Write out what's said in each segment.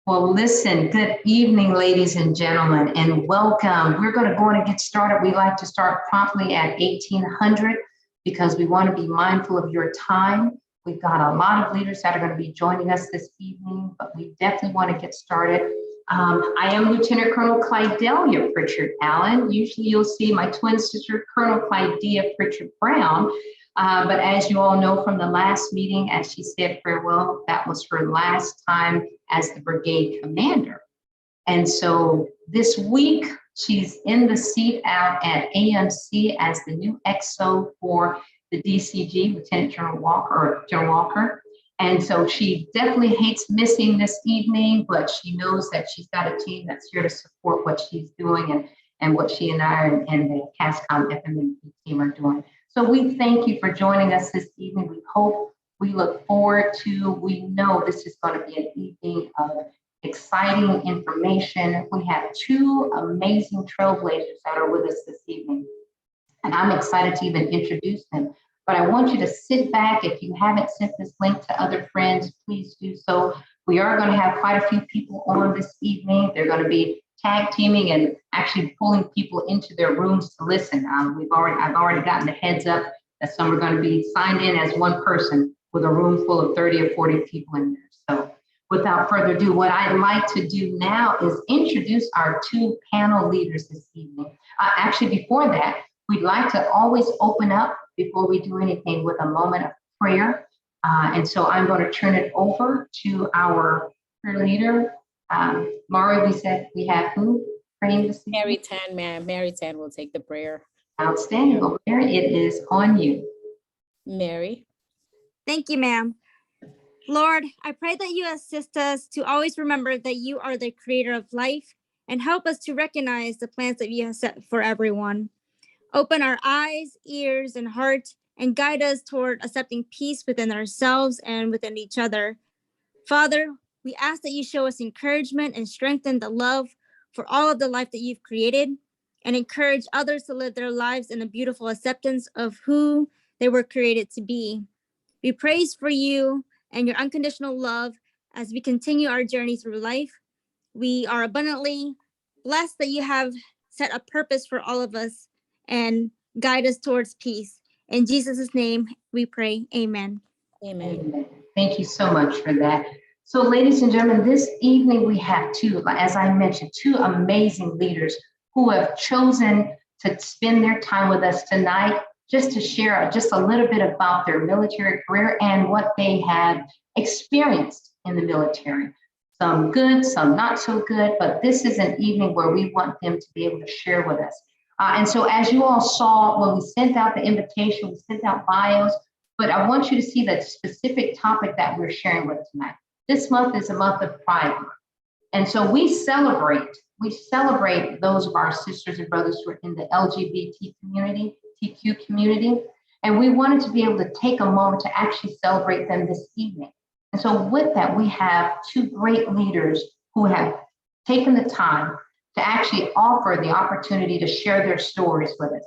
Well, listen, good evening, ladies and gentlemen, and welcome. We're going to go on and get started. We like to start promptly at 1800 because we want to be mindful of your time. We've got a lot of leaders that are going to be joining us this evening, but we definitely want to get started. I am Lieutenant Colonel Clydelia Pritchard Allen. Usually you'll see my twin sister, Colonel Clydea Pritchard Brown. But as you all know from the last meeting, as she said farewell, that was her last time as the brigade commander. And so this week, she's in the seat out at AMC as the new XO for the DCG, Lieutenant General Walker, or General Walker. And so she definitely hates missing this evening, but she knows that she's got a team that's here to support what she's doing and what she and I and the CASCOM FMMP team are doing. So we thank you for joining us this evening. We look forward to, we know this is going to be an evening of exciting information. We have two amazing trailblazers that are with us this evening, and I'm excited to even introduce them. But I want you to sit back. If you haven't sent this link to other friends, please do so. We are going to have quite a few people on this evening. They're going to be tag teaming and actually pulling people into their rooms to listen. I've already gotten the heads up that some are going to be signed in as one person with a room full of 30 or 40 people in there. So without further ado, what I'd like to do now is introduce our two panel leaders this evening. Actually, before that, we'd like to always open up before we do anything with a moment of prayer. And so I'm going to turn it over to our prayer leader. Mari, we said we have who praying this evening? Mary Tan, ma'am. Mary Tan will take the prayer. Outstanding. Well, Mary, it is on you. Mary. Thank you, ma'am. Lord, I pray that you assist us to always remember that you are the creator of life and help us to recognize the plans that you have set for everyone. Open our eyes, ears, and heart and guide us toward accepting peace within ourselves and within each other. Father, we ask that you show us encouragement and strengthen the love for all of the life that you've created and encourage others to live their lives in a beautiful acceptance of who they were created to be. We praise for you and your unconditional love as we continue our journey through life. We are abundantly blessed that you have set a purpose for all of us and guide us towards peace. In Jesus' name we pray, amen. Amen. Amen. Thank you so much for that. So ladies and gentlemen, this evening we have as I mentioned, two amazing leaders who have chosen to spend their time with us tonight just to share just a little bit about their military career and what they have experienced in the military. Some good, some not so good, but this is an evening where we want them to be able to share with us. And so as you all saw, when we sent out the invitation, we sent out bios, but I want you to see the specific topic that we're sharing with tonight. This month is a month of Pride Month. And so we celebrate those of our sisters and brothers who are in the LGBTQ community. And we wanted to be able to take a moment to actually celebrate them this evening. And so with that, we have two great leaders who have taken the time to actually offer the opportunity to share their stories with us.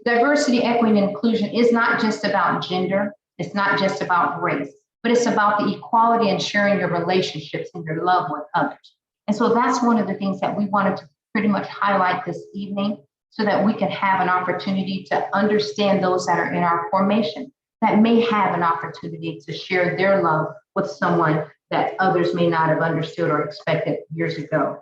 Diversity, equity, and inclusion is not just about gender. It's not just about race, but it's about the equality and sharing your relationships and your love with others. And so that's one of the things that we wanted to pretty much highlight this evening so that we can have an opportunity to understand those that are in our formation that may have an opportunity to share their love with someone that others may not have understood or expected years ago.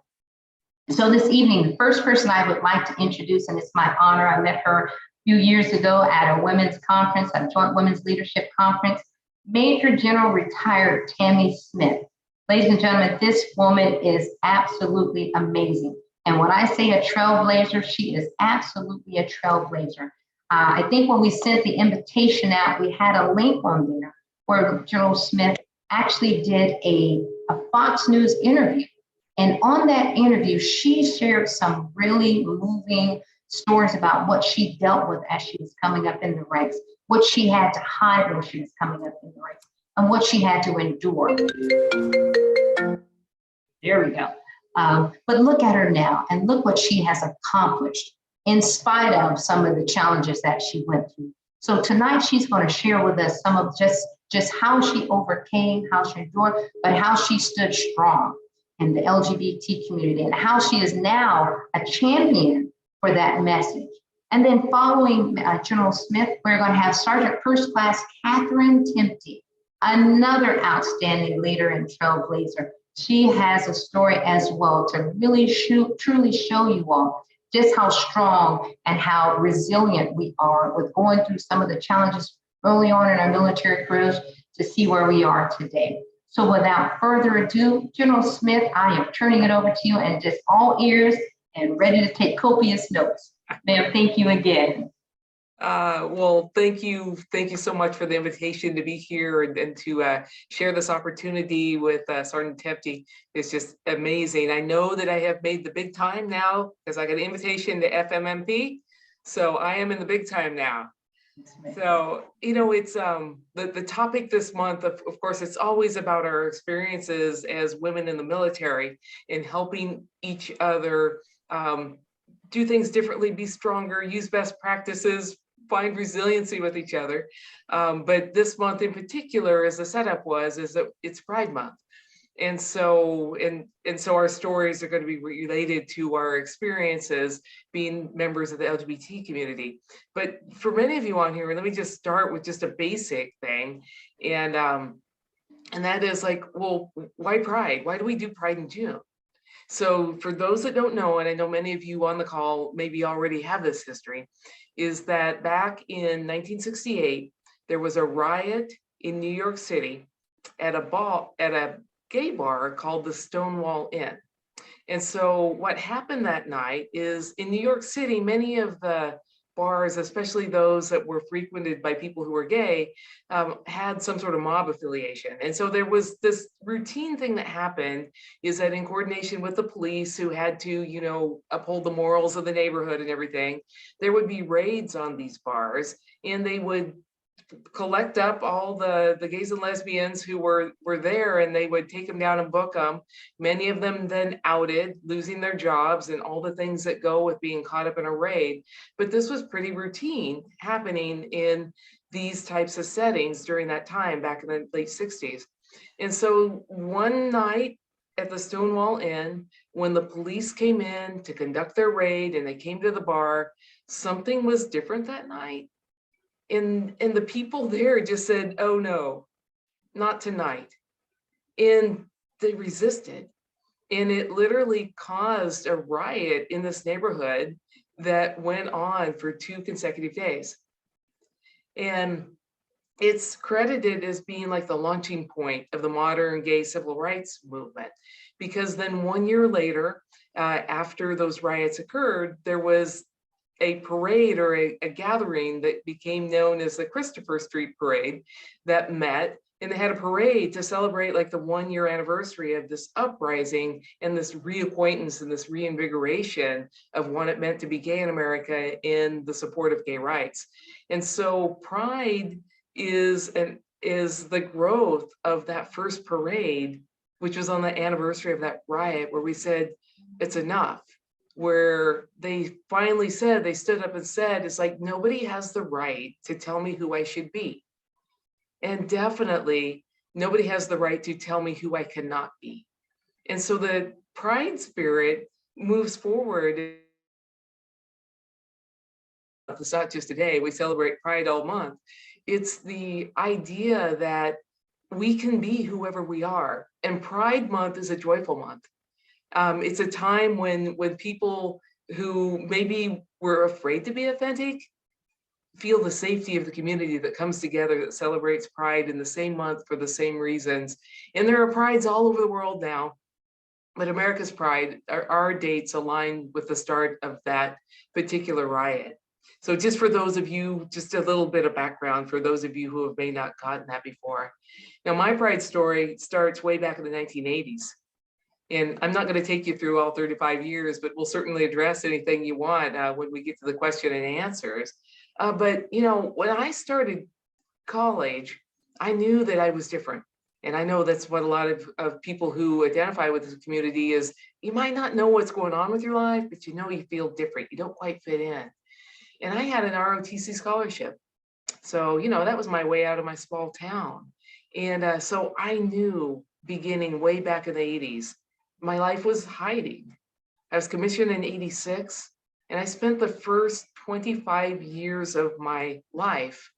So this evening, the first person I would like to introduce, and it's my honor, I met her a few years ago at a women's conference, a joint women's leadership conference, Major General retired Tammy Smith. Ladies and gentlemen, this woman is absolutely amazing. And when I say a trailblazer, she is absolutely a trailblazer. I think when we sent the invitation out, we had a link on there where General Smith actually did a Fox News interview. And on that interview, she shared some really moving stories about what she dealt with as she was coming up in the ranks, what she had to hide when she was coming up in the ranks, and what she had to endure. There we go. But look at her now, and look what she has accomplished in spite of some of the challenges that she went through. So tonight she's going to share with us some of just how she overcame, how she endured, but how she stood strong and the LGBT community, and how she is now a champion for that message. And then following General Smith, we're going to have Sergeant First Class Catherine Temte, another outstanding leader and trailblazer. She has a story as well to really truly show you all just how strong and how resilient we are with going through some of the challenges early on in our military careers to see where we are today. So without further ado, General Smith, I am turning it over to you and just all ears and ready to take copious notes. Ma'am, thank you again. Well, thank you so much for the invitation to be here and to share this opportunity with Sergeant Temte. It's just amazing. I know that I have made the big time now because I got an invitation to FMMP, so I am in the big time now. So, you know, it's the topic this month, of course, it's always about our experiences as women in the military and helping each other do things differently, be stronger, use best practices, find resiliency with each other. But this month in particular, as the setup was, is that it's Pride Month. And so our stories are going to be related to our experiences being members of the LGBT community. But for many of you on here, let me just start with just a basic thing. And that is like, well, why Pride? Why do we do Pride in June? So for those that don't know, and I know many of you on the call maybe already have this history, is that back in 1968, there was a riot in New York City at a gay bar called the Stonewall Inn. And so what happened that night is in New York City, many of the bars, especially those that were frequented by people who were gay, had some sort of mob affiliation. And so there was this routine thing that happened is that in coordination with the police who had to, you know, uphold the morals of the neighborhood and everything, there would be raids on these bars and they would collect up all the gays and lesbians who were there, and they would take them down and book them. Many of them then outed, losing their jobs and all the things that go with being caught up in a raid. But this was pretty routine happening in these types of settings during that time back in the late 60s. And so one night at the Stonewall Inn, when the police came in to conduct their raid and they came to the bar, something was different that night. And the people there just said, oh no, not tonight. And they resisted. And it literally caused a riot in this neighborhood that went on for 2 consecutive days. And it's credited as being like the launching point of the modern gay civil rights movement. Because then 1 year later, after those riots occurred, there was a parade or a gathering that became known as the Christopher Street Parade that met, and they had a parade to celebrate like the 1 year anniversary of this uprising and this reacquaintance and this reinvigoration of what it meant to be gay in America in the support of gay rights. And so Pride is the growth of that first parade, which was on the anniversary of that riot, where we said, it's enough. Where they finally said, they stood up and said, it's like, nobody has the right to tell me who I should be. And definitely nobody has the right to tell me who I cannot be. And so the Pride spirit moves forward. It's not just today, we celebrate Pride all month. It's the idea that we can be whoever we are. And Pride Month is a joyful month. It's a time when people who maybe were afraid to be authentic feel the safety of the community that comes together that celebrates Pride in the same month for the same reasons. And there are prides all over the world now, but America's Pride, our dates align with the start of that particular riot. So just for those of you, just a little bit of background for those of you who have may not gotten that before. Now my Pride story starts way back in the 1980s. And I'm not going to take you through all 35 years, but we'll certainly address anything you want when we get to the question and answers. But, you know, when I started college, I knew that I was different. And I know that's what a lot of people who identify with this community is, you might not know what's going on with your life, but you know you feel different. You don't quite fit in. And I had an ROTC scholarship. So, you know, that was my way out of my small town. And so I knew beginning way back in the 80s my life was hiding. I was commissioned in '86, and I spent the first 25 years of my life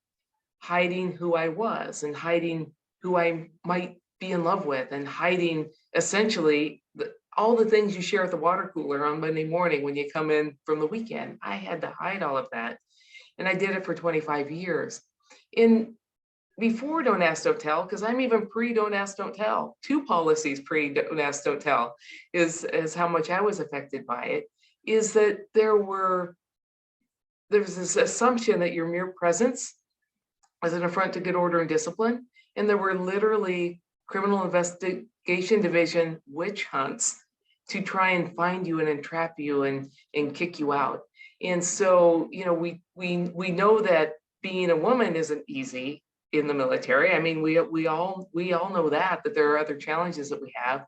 hiding who I was and hiding who I might be in love with and hiding essentially all the things you share at the water cooler on Monday morning when you come in from the weekend. I had to hide all of that. And I did it for 25 years. Before Don't Ask, Don't Tell, because I'm even pre Don't Ask, Don't Tell, 2 policies pre Don't Ask, Don't Tell is how much I was affected by it, is that there was this assumption that your mere presence was an affront to good order and discipline. And there were literally criminal investigation division witch hunts to try and find you and entrap you and kick you out. And so, you know, we know that being a woman isn't easy in the military. I mean, we all know that there are other challenges that we have,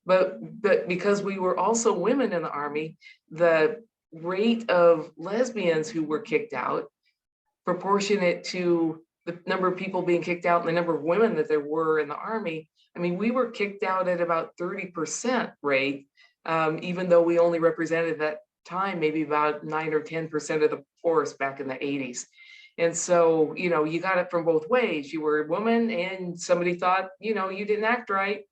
but because we were also women in the Army, the rate of lesbians who were kicked out, proportionate to the number of people being kicked out and the number of women that there were in the Army. I mean, we were kicked out at about 30% rate, even though we only represented that time, maybe about 9 or 10% of the force back in the 80s. And so, you know, you got it from both ways. You were a woman and somebody thought, you know, you didn't act right.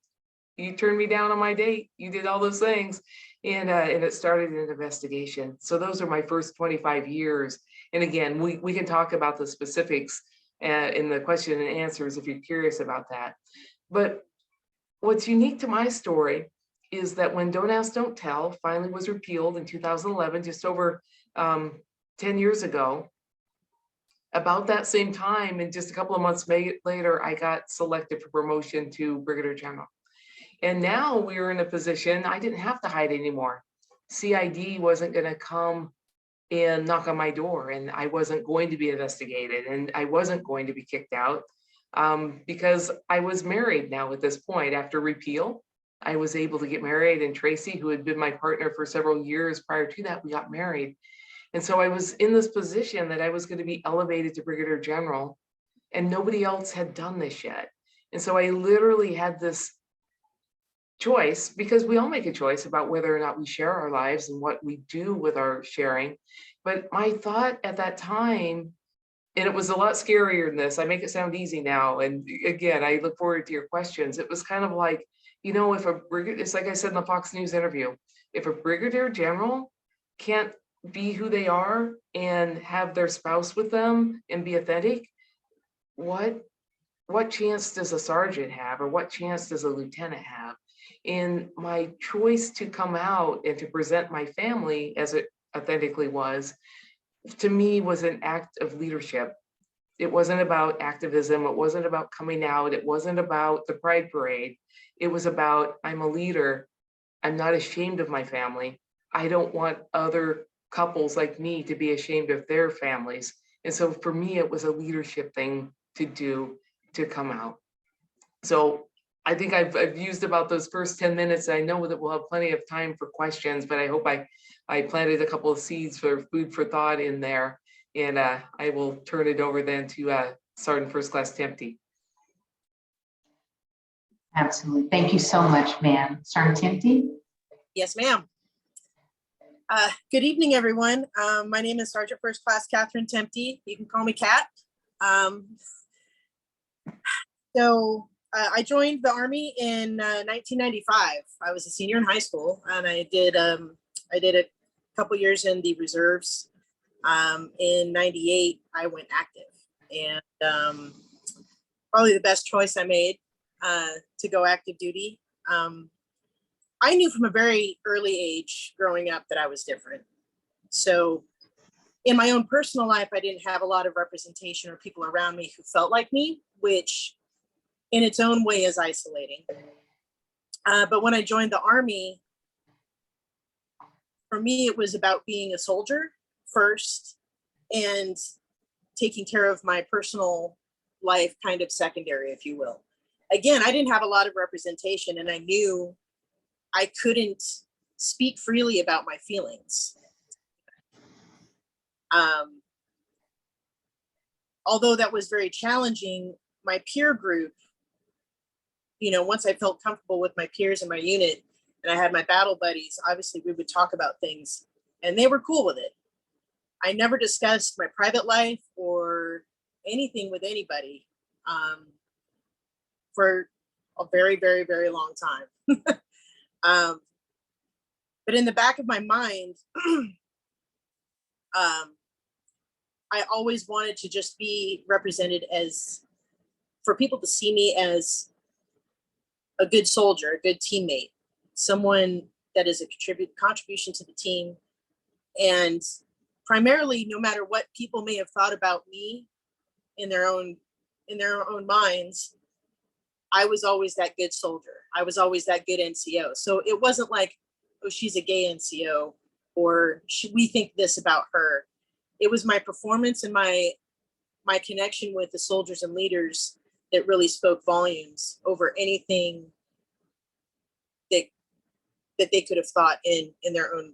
You turned me down on my date. You did all those things. And it started an investigation. So those are my first 25 years. And again, we can talk about the specifics in the question and answers if you're curious about that. But what's unique to my story is that when Don't Ask, Don't Tell finally was repealed in 2011, just over 10 years ago, about that same time, and just a couple of months later, I got selected for promotion to Brigadier General. And now we were in a position, I didn't have to hide anymore. CID wasn't going to come and knock on my door, and I wasn't going to be investigated, and I wasn't going to be kicked out because I was married now at this point. After repeal, I was able to get married, and Tracy, who had been my partner for several years prior to that, we got married. And so I was in this position that I was going to be elevated to Brigadier General, and nobody else had done this yet. And so I literally had this choice, because we all make a choice about whether or not we share our lives and what we do with our sharing. But my thought at that time, and it was a lot scarier than this, I make it sound easy now. And again, I look forward to your questions. It was kind of like, you know, if a brigadier, it's like I said in the Fox News interview, if a Brigadier General can't be who they are and have their spouse with them and be authentic, what chance does a sergeant have, or what chance does a lieutenant have? And my choice to come out and to present my family as it authentically was, to me, was an act of leadership. It wasn't about activism. It wasn't about coming out. It wasn't about the Pride Parade. It was about, I'm a leader. I'm not ashamed of my family. I don't want other couples like me to be ashamed of their families. And so for me, it was a leadership thing to do, to come out. So I think I've used about those first 10 minutes. I know that we'll have plenty of time for questions, but I hope I planted a couple of seeds for food for thought in there. And I will turn it over then to Sergeant First Class Temte. Absolutely. Thank you so much, ma'am. Sergeant Temte? Yes, ma'am. Good evening, everyone. My name is Sergeant First Class Catherine Temte. You can call me Kat. I joined the Army in 1995. I was a senior in high school, and I did a couple years in the reserves. In '98, I went active, and probably the best choice I made to go active duty. I knew from a very early age growing up that I was different. So in my own personal life, I didn't have a lot of representation or people around me who felt like me, which in its own way is isolating. But when I joined the Army, for me, it was about being a soldier first and taking care of my personal life kind of secondary, if you will. Again, I didn't have a lot of representation, and I knew I couldn't speak freely about my feelings. Although that was very challenging, my peer group, you know, once I felt comfortable with my peers in my unit, and I had my battle buddies, obviously we would talk about things and they were cool with it. I never discussed my private life or anything with anybody for a very, very, very long time. But in the back of my mind, I always wanted to just be represented as, for people to see me as a good soldier, a good teammate, someone that is a contribution to the team. And primarily, no matter what people may have thought about me in their own minds, I was always that good soldier. I was always that good NCO. So it wasn't like, oh, she's a gay NCO, or we think this about her. It was my performance and my connection with the soldiers and leaders that really spoke volumes over anything that they could have thought in their own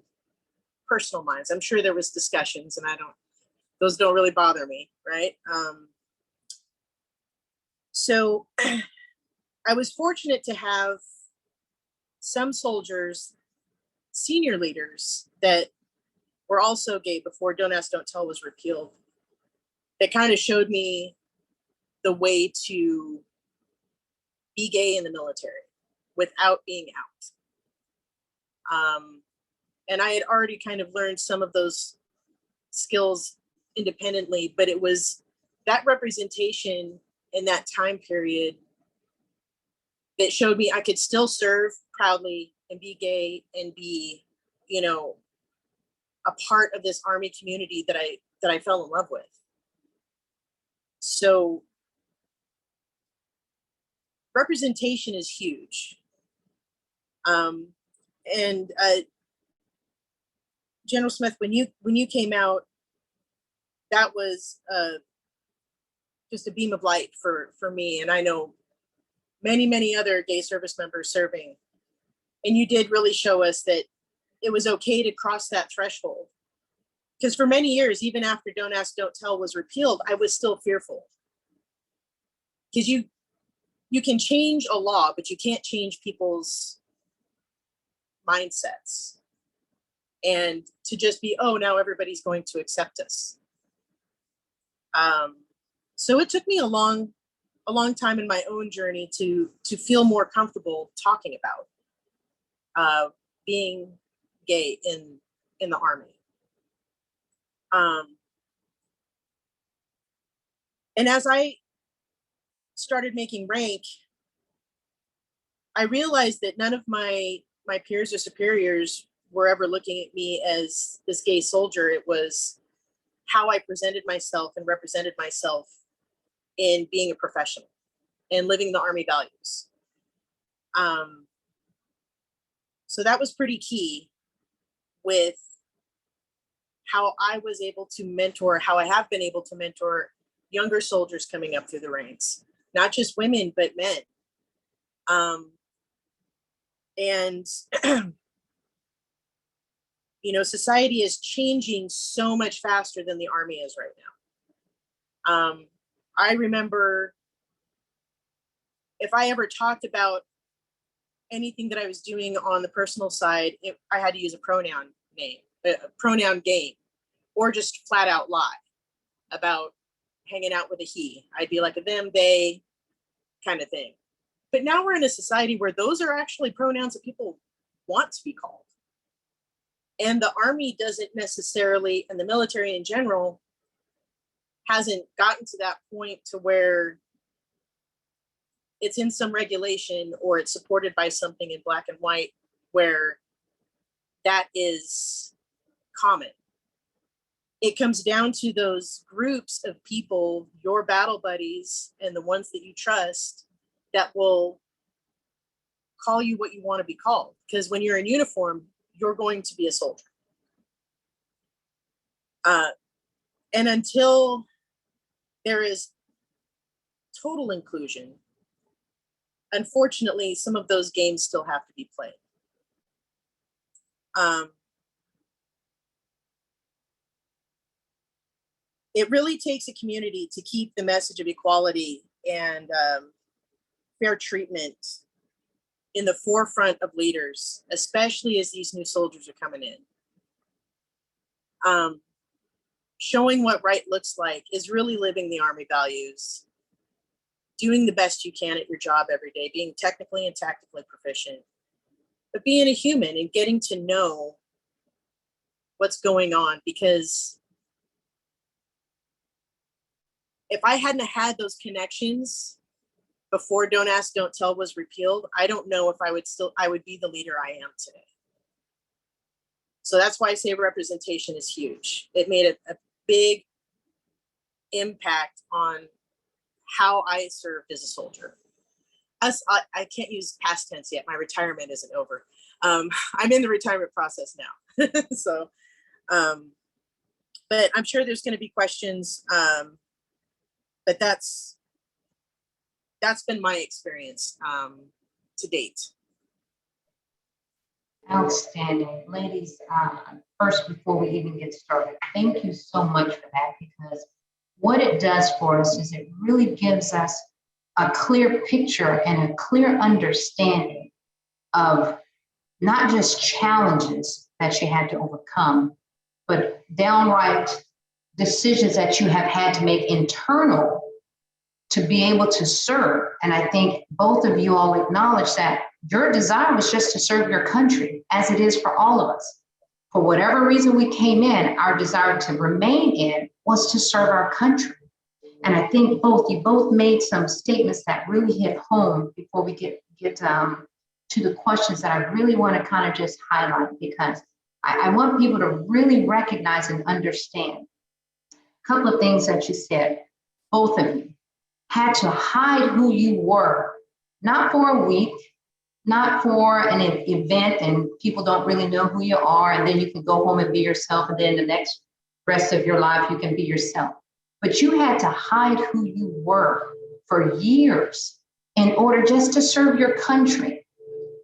personal minds. I'm sure there was discussions, and those don't really bother me, right? So I was fortunate to have some soldiers, senior leaders, that were also gay before Don't Ask, Don't Tell was repealed, that kind of showed me the way to be gay in the military without being out. And I had already kind of learned some of those skills independently, but it was that representation in that time period that showed me I could still serve proudly and be gay and be, a part of this Army community that I fell in love with. So representation is huge. And General Smith, when you came out, that was just a beam of light for me. And I know many, many other gay service members serving. And you did really show us that it was okay to cross that threshold. Because for many years, even after Don't Ask, Don't Tell was repealed, I was still fearful. Because you can change a law, but you can't change people's mindsets. And to just be, oh, now everybody's going to accept us. So it took me a long time in my own journey to feel more comfortable talking about being gay in the Army. And as I started making rank, I realized that none of my peers or superiors were ever looking at me as this gay soldier. It was how I presented myself and represented myself in being a professional and living the Army values. So that was pretty key with how I was able to mentor, how I have been able to mentor younger soldiers coming up through the ranks, not just women, but men. And society is changing so much faster than the Army is right now. I remember if I ever talked about anything that I was doing on the personal side, I had to use a pronoun game, or just flat out lie about hanging out with a he. I'd be like a them, they kind of thing. But now we're in a society where those are actually pronouns that people want to be called. And the Army doesn't necessarily, and the military in general, hasn't gotten to that point to where it's in some regulation or it's supported by something in black and white where that is common. It comes down to those groups of people, your battle buddies and the ones that you trust, that will call you what you want to be called. Because when you're in uniform, you're going to be a soldier. And until there is total inclusion, unfortunately, some of those games still have to be played. It really takes a community to keep the message of equality and fair treatment in the forefront of leaders, especially as these new soldiers are coming in. Showing what right looks like is really living the Army values, doing the best you can at your job every day, being technically and tactically proficient, but being a human and getting to know what's going on. Because if I hadn't had those connections before Don't Ask, Don't Tell was repealed, I don't know if I would be the leader I am today. So that's why I say representation is huge. It made a big impact on how I served as a soldier. I can't use past tense yet. My retirement isn't over. I'm in the retirement process now. So, but I'm sure there's going to be questions. But that's been my experience to date. Outstanding. Ladies, first, before we even get started, thank you so much for that, because what it does for us is it really gives us a clear picture and a clear understanding of not just challenges that you had to overcome, but downright decisions that you have had to make internal to be able to serve. And I think both of you all acknowledge that your desire was just to serve your country, as it is for all of us. For whatever reason we came in, our desire to remain in was to serve our country. And I think you both made some statements that really hit home before we get to the questions that I really want to kind of just highlight, because I want people to really recognize and understand a couple of things that you said. Both of you had to hide who you were, not for a week, not for an event and people don't really know who you are, and then you can go home and be yourself, and then the next rest of your life you can be yourself. But you had to hide who you were for years in order just to serve your country.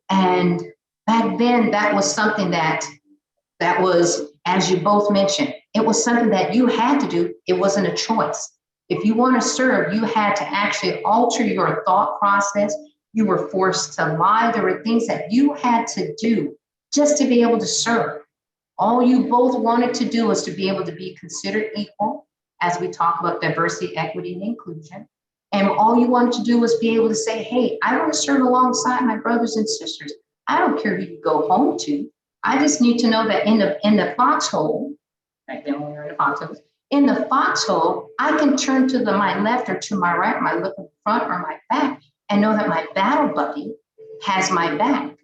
And back then, that was something that was, as you both mentioned, it was something that you had to do. It wasn't a choice. If you want to serve, you had to actually alter your thought process. You were forced to lie. There were things that you had to do just to be able to serve. All you both wanted to do was to be able to be considered equal, as we talk about diversity, equity, and inclusion. And all you wanted to do was be able to say, hey, I want to serve alongside my brothers and sisters. I don't care who you go home to. I just need to know that in the foxhole, back then when we were in the foxhole, in the foxhole, I can turn to my left or to my right, my look in front or my back, and know that my battle buddy has my back.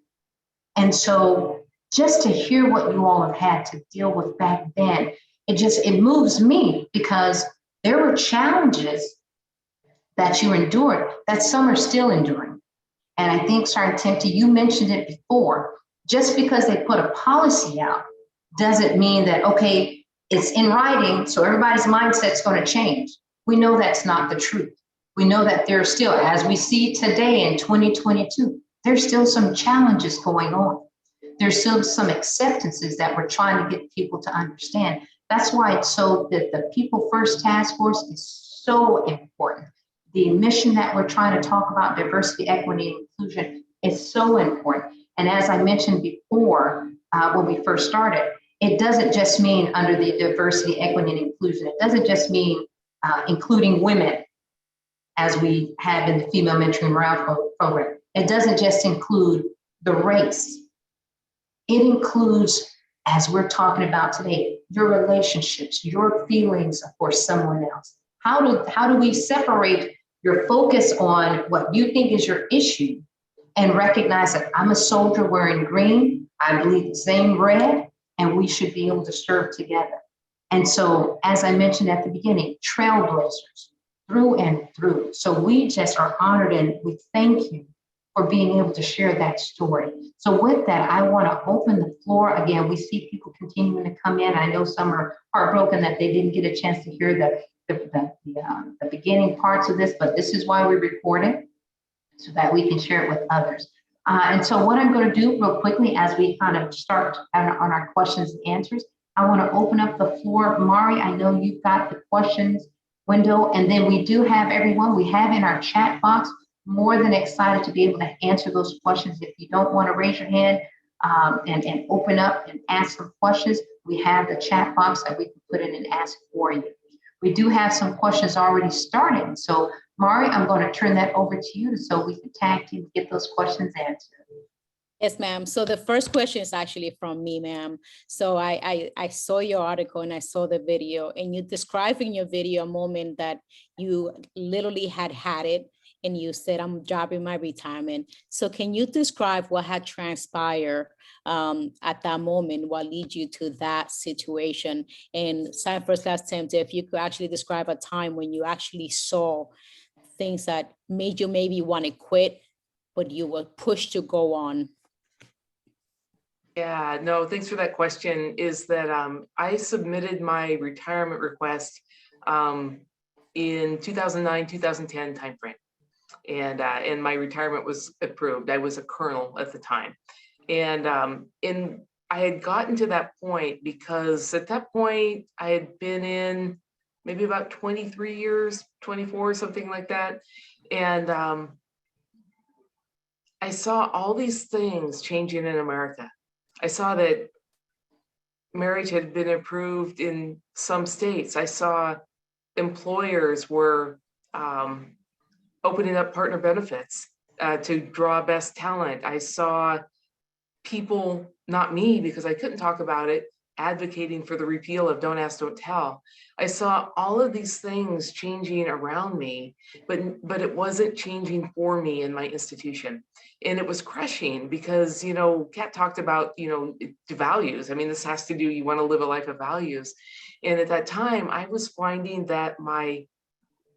And so just to hear what you all have had to deal with back then, it moves me, because there were challenges that you endured that some are still enduring. And I think, Sergeant Temte, you mentioned it before, just because they put a policy out doesn't mean that, okay, it's in writing, so everybody's mindset's going to change. We know that's not the truth. We know that there's still, as we see today in 2022, there's still some challenges going on. There's still some acceptances that we're trying to get people to understand. That's why it's so that the People First Task Force is so important. The mission that we're trying to talk about, diversity, equity, and inclusion, is so important. And as I mentioned before, when we first started, it doesn't just mean under the diversity, equity, and inclusion. It doesn't just mean including women, as we have in the Female Mentoring Morale Program. It doesn't just include the race. It includes, as we're talking about today, your relationships, your feelings for someone else. How do we separate your focus on what you think is your issue and recognize that I'm a soldier wearing green, I bleed the same red, and we should be able to serve together. And so, as I mentioned at the beginning, trailblazers through and through. So we just are honored, and we thank you for being able to share that story. So with that, I want to open the floor again. We see people continuing to come in. I know some are heartbroken that they didn't get a chance to hear the beginning parts of this, but this is why we record it, so that we can share it with others. And so what I'm going to do real quickly as we kind of start on our questions and answers, I want to open up the floor. Mari, I know you've got the questions window, and then we do have everyone, we have in our chat box, more than excited to be able to answer those questions. If you don't want to raise your hand and open up and ask some questions, we have the chat box that we can put in and ask for you. We do have some questions already started. So Mari, I'm going to turn that over to you so we can tag team and get those questions answered. Yes, ma'am. So the first question is actually from me, ma'am. So I saw your article and I saw the video, and you described in your video a moment that you literally had it and you said, I'm dropping my retirement. So can you describe what had transpired at that moment, what led you to that situation? And sign first class Temte, if you could actually describe a time when you actually saw things that made you maybe want to quit, but you were pushed to go on. Yeah, no, thanks for that question. Is that I submitted my retirement request in 2009, 2010 timeframe. And my retirement was approved. I was a colonel at the time. And I had gotten to that point because at that point I had been in maybe about 23 years, 24, something like that. And I saw all these things changing in America. I saw that marriage had been approved in some states. I saw employers were opening up partner benefits to draw best talent. I saw people, not me, because I couldn't talk about it, advocating for the repeal of Don't Ask, Don't Tell. I saw all of these things changing around me, but it wasn't changing for me in my institution. And it was crushing because, you know, Kat talked about, you know, values. I mean, this has to do, you want to live a life of values. And at that time, I was finding that my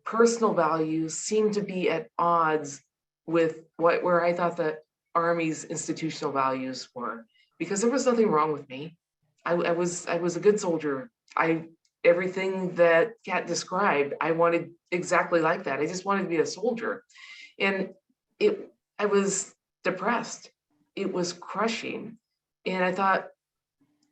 personal values seemed to be at odds with where I thought the Army's institutional values were, because there was nothing wrong with me. I was a good soldier. Everything that Kat described, I wanted exactly like that. I just wanted to be a soldier. And I was depressed. It was crushing. And I thought,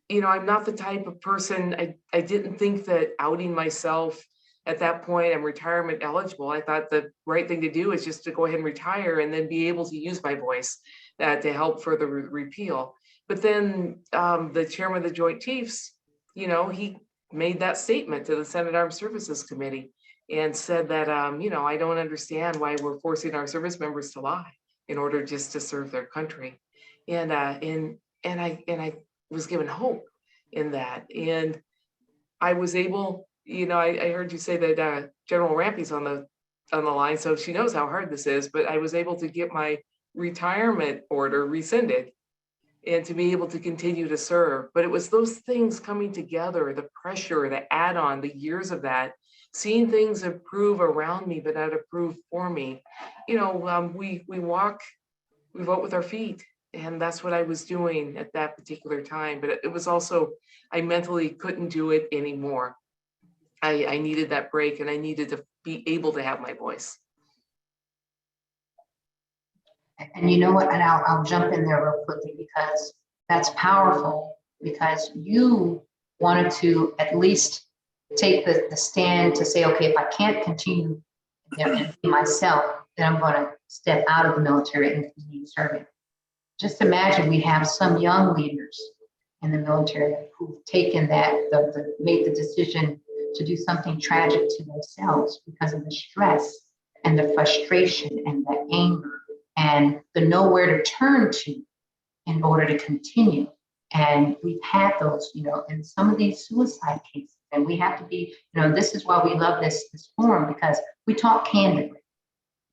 you know, I'm not the type of person, I didn't think that outing myself at that point, I'm retirement eligible. I thought the right thing to do is just to go ahead and retire and then be able to use my voice to help further repeal. But then the chairman of the Joint Chiefs, you know, he made that statement to the Senate Armed Services Committee and said that, you know, I don't understand why we're forcing our service members to lie in order just to serve their country. And I was given hope in that. And I was able, you know, I heard you say that General Rampy's on the line, so she knows how hard this is, but I was able to get my retirement order rescinded and to be able to continue to serve. But it was those things coming together, the pressure, the add-on, the years of that, seeing things improve around me, but not improve for me. You know, we vote with our feet. And that's what I was doing at that particular time. But it was also, I mentally couldn't do it anymore. I needed that break, and I needed to be able to have my voice. And you know what, and I'll jump in there real quickly because that's powerful, because you wanted to at least take the stand to say, okay, if I can't continue and be myself, then I'm going to step out of the military and continue serving. Just imagine we have some young leaders in the military who've taken that, made the decision to do something tragic to themselves because of the stress and the frustration and the anger and the nowhere to turn to in order to continue. And we've had those, you know, in some of these suicide cases. And we have to be, you know, this is why we love this forum, because we talk candidly.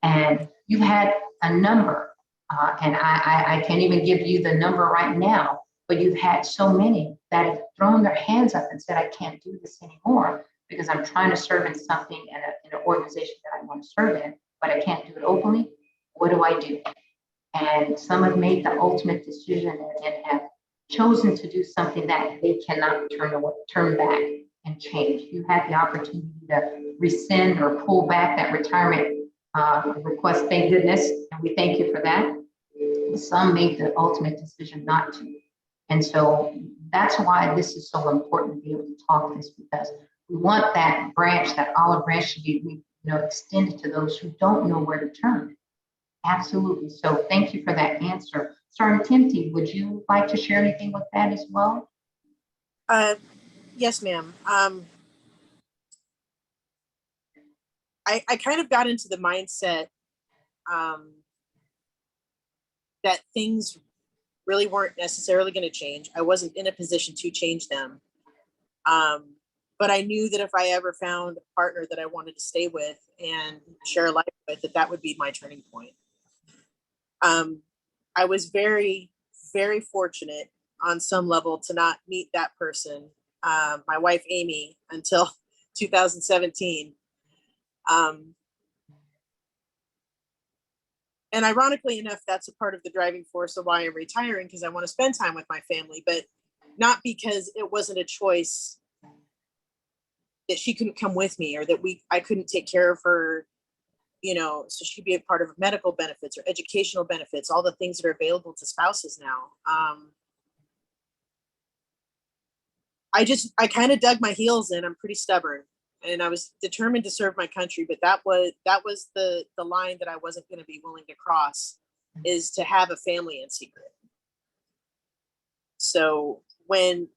And you've had a number, and I can't even give you the number right now, but you've had so many that have thrown their hands up and said, I can't do this anymore because I'm trying to serve in something in an organization that I want to serve in, but I can't do it openly. What do I do? And some have made the ultimate decision and have chosen to do something that they cannot turn back and change. You had the opportunity to rescind or pull back that retirement request, thank goodness, and we thank you for that. Some made the ultimate decision not to. And so that's why this is so important to be able to talk this, because we want that branch, that olive branch, to be, you know, extended to those who don't know where to turn. Absolutely. So thank you for that answer. Sergeant Temte, would you like to share anything with that as well? Yes, ma'am. I kind of got into the mindset that things really weren't necessarily going to change. I wasn't in a position to change them. But I knew that if I ever found a partner that I wanted to stay with and share a life with, that would be my turning point. I was very, very fortunate on some level to not meet that person, my wife, Amy, until 2017. And ironically enough, that's a part of the driving force of why I'm retiring, because I want to spend time with my family, but not because it wasn't a choice that she couldn't come with me, or that I couldn't take care of her, so she'd be a part of medical benefits or educational benefits, all the things that are available to spouses now. I kind of dug my heels in. I'm pretty stubborn, and I was determined to serve my country, but that was the line that I wasn't going to be willing to cross, is to have a family in secret. So when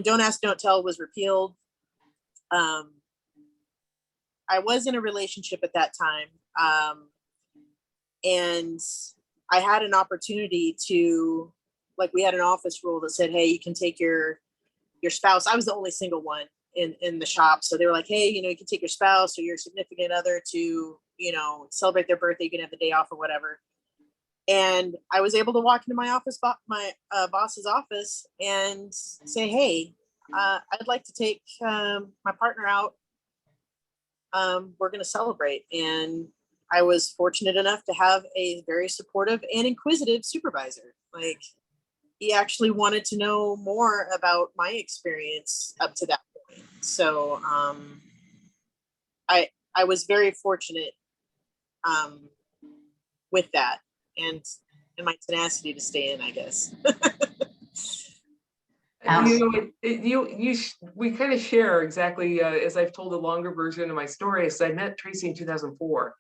Don't Ask, Don't Tell was repealed, I was in a relationship at that time, and I had an opportunity to, like, we had an office rule that said, hey, you can take your spouse. I was the only single one in the shop, so they were like, hey, you can take your spouse or your significant other to celebrate their birthday. You can have the day off or whatever. And I was able to walk into my office, my boss's office, and say, hey, I'd like to take my partner out. We're going to celebrate. And I was fortunate enough to have a very supportive and inquisitive supervisor. Like, he actually wanted to know more about my experience up to that point. So I was very fortunate with that, and my tenacity to stay in, I guess. We kind of share exactly, as I've told a longer version of my story. So I met Tracy in 2004,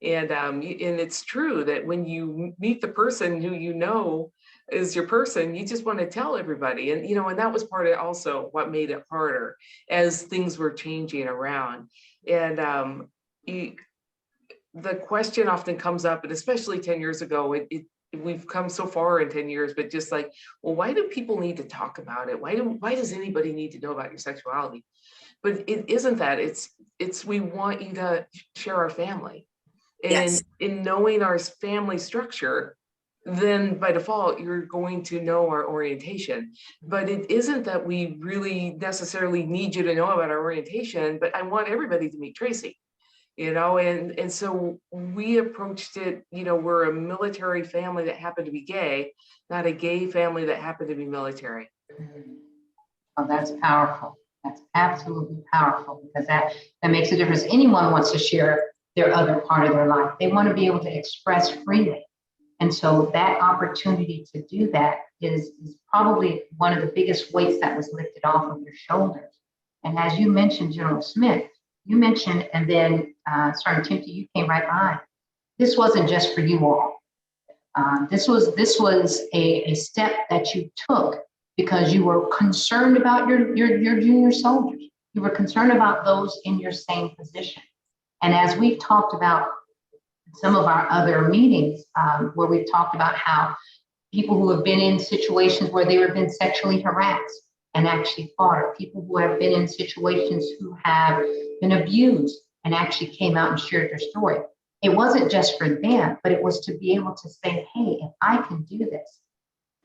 and it's true that when you meet the person who is your person, you just want to tell everybody, and and that was part of also what made it harder as things were changing around. And the question often comes up, and especially 10 years ago, we've come so far in 10 years, but just like, well, why do people need to talk about it? Why does anybody need to know about your sexuality? But it isn't that. It's we want you to share our family. And Yes. in knowing our family structure, then by default, you're going to know our orientation. But it isn't that we really necessarily need you to know about our orientation, but I want everybody to meet Tracy. And so we approached it, we're a military family that happened to be gay, not a gay family that happened to be military. Oh, that's powerful. That's absolutely powerful, because that makes a difference. Anyone wants to share their other part of their life. They want to be able to express freely. And so that opportunity to do that is probably one of the biggest weights that was lifted off of your shoulders. And as you mentioned, General Smith, you mentioned, and then Sergeant Temte, you came right behind. This wasn't just for you all. This was a step that you took because you were concerned about your junior soldiers. You were concerned about those in your same position. And as we've talked about some of our other meetings, where we've talked about how people who have been in situations where they have been sexually harassed and actually fought, or people who have been in situations who have been abused and actually came out and shared their story. It wasn't just for them, but it was to be able to say, hey, if I can do this,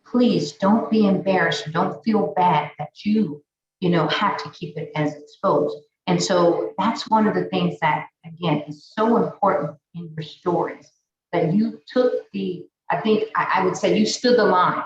please don't be embarrassed, or don't feel bad that you have to keep it as exposed. And so that's one of the things that, again, is so important in your stories, that you took I would say you stood the line.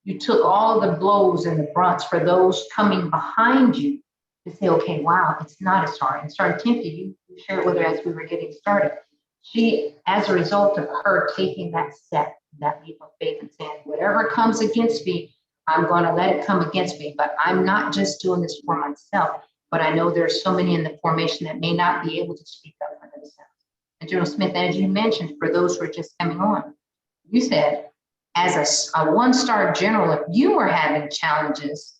You took all the blows and the brunts for those coming behind you to say, okay, wow, it's not as hard. And Sergeant Temte, you shared with her as we were getting started. She, as a result of her taking that step, that leap of faith, and saying, whatever comes against me, I'm going to let it come against me. But I'm not just doing this for myself, but I know there's so many in the formation that may not be able to speak up for themselves. And General Smith, as you mentioned, for those who are just coming on, you said, as a one-star general, if you were having challenges,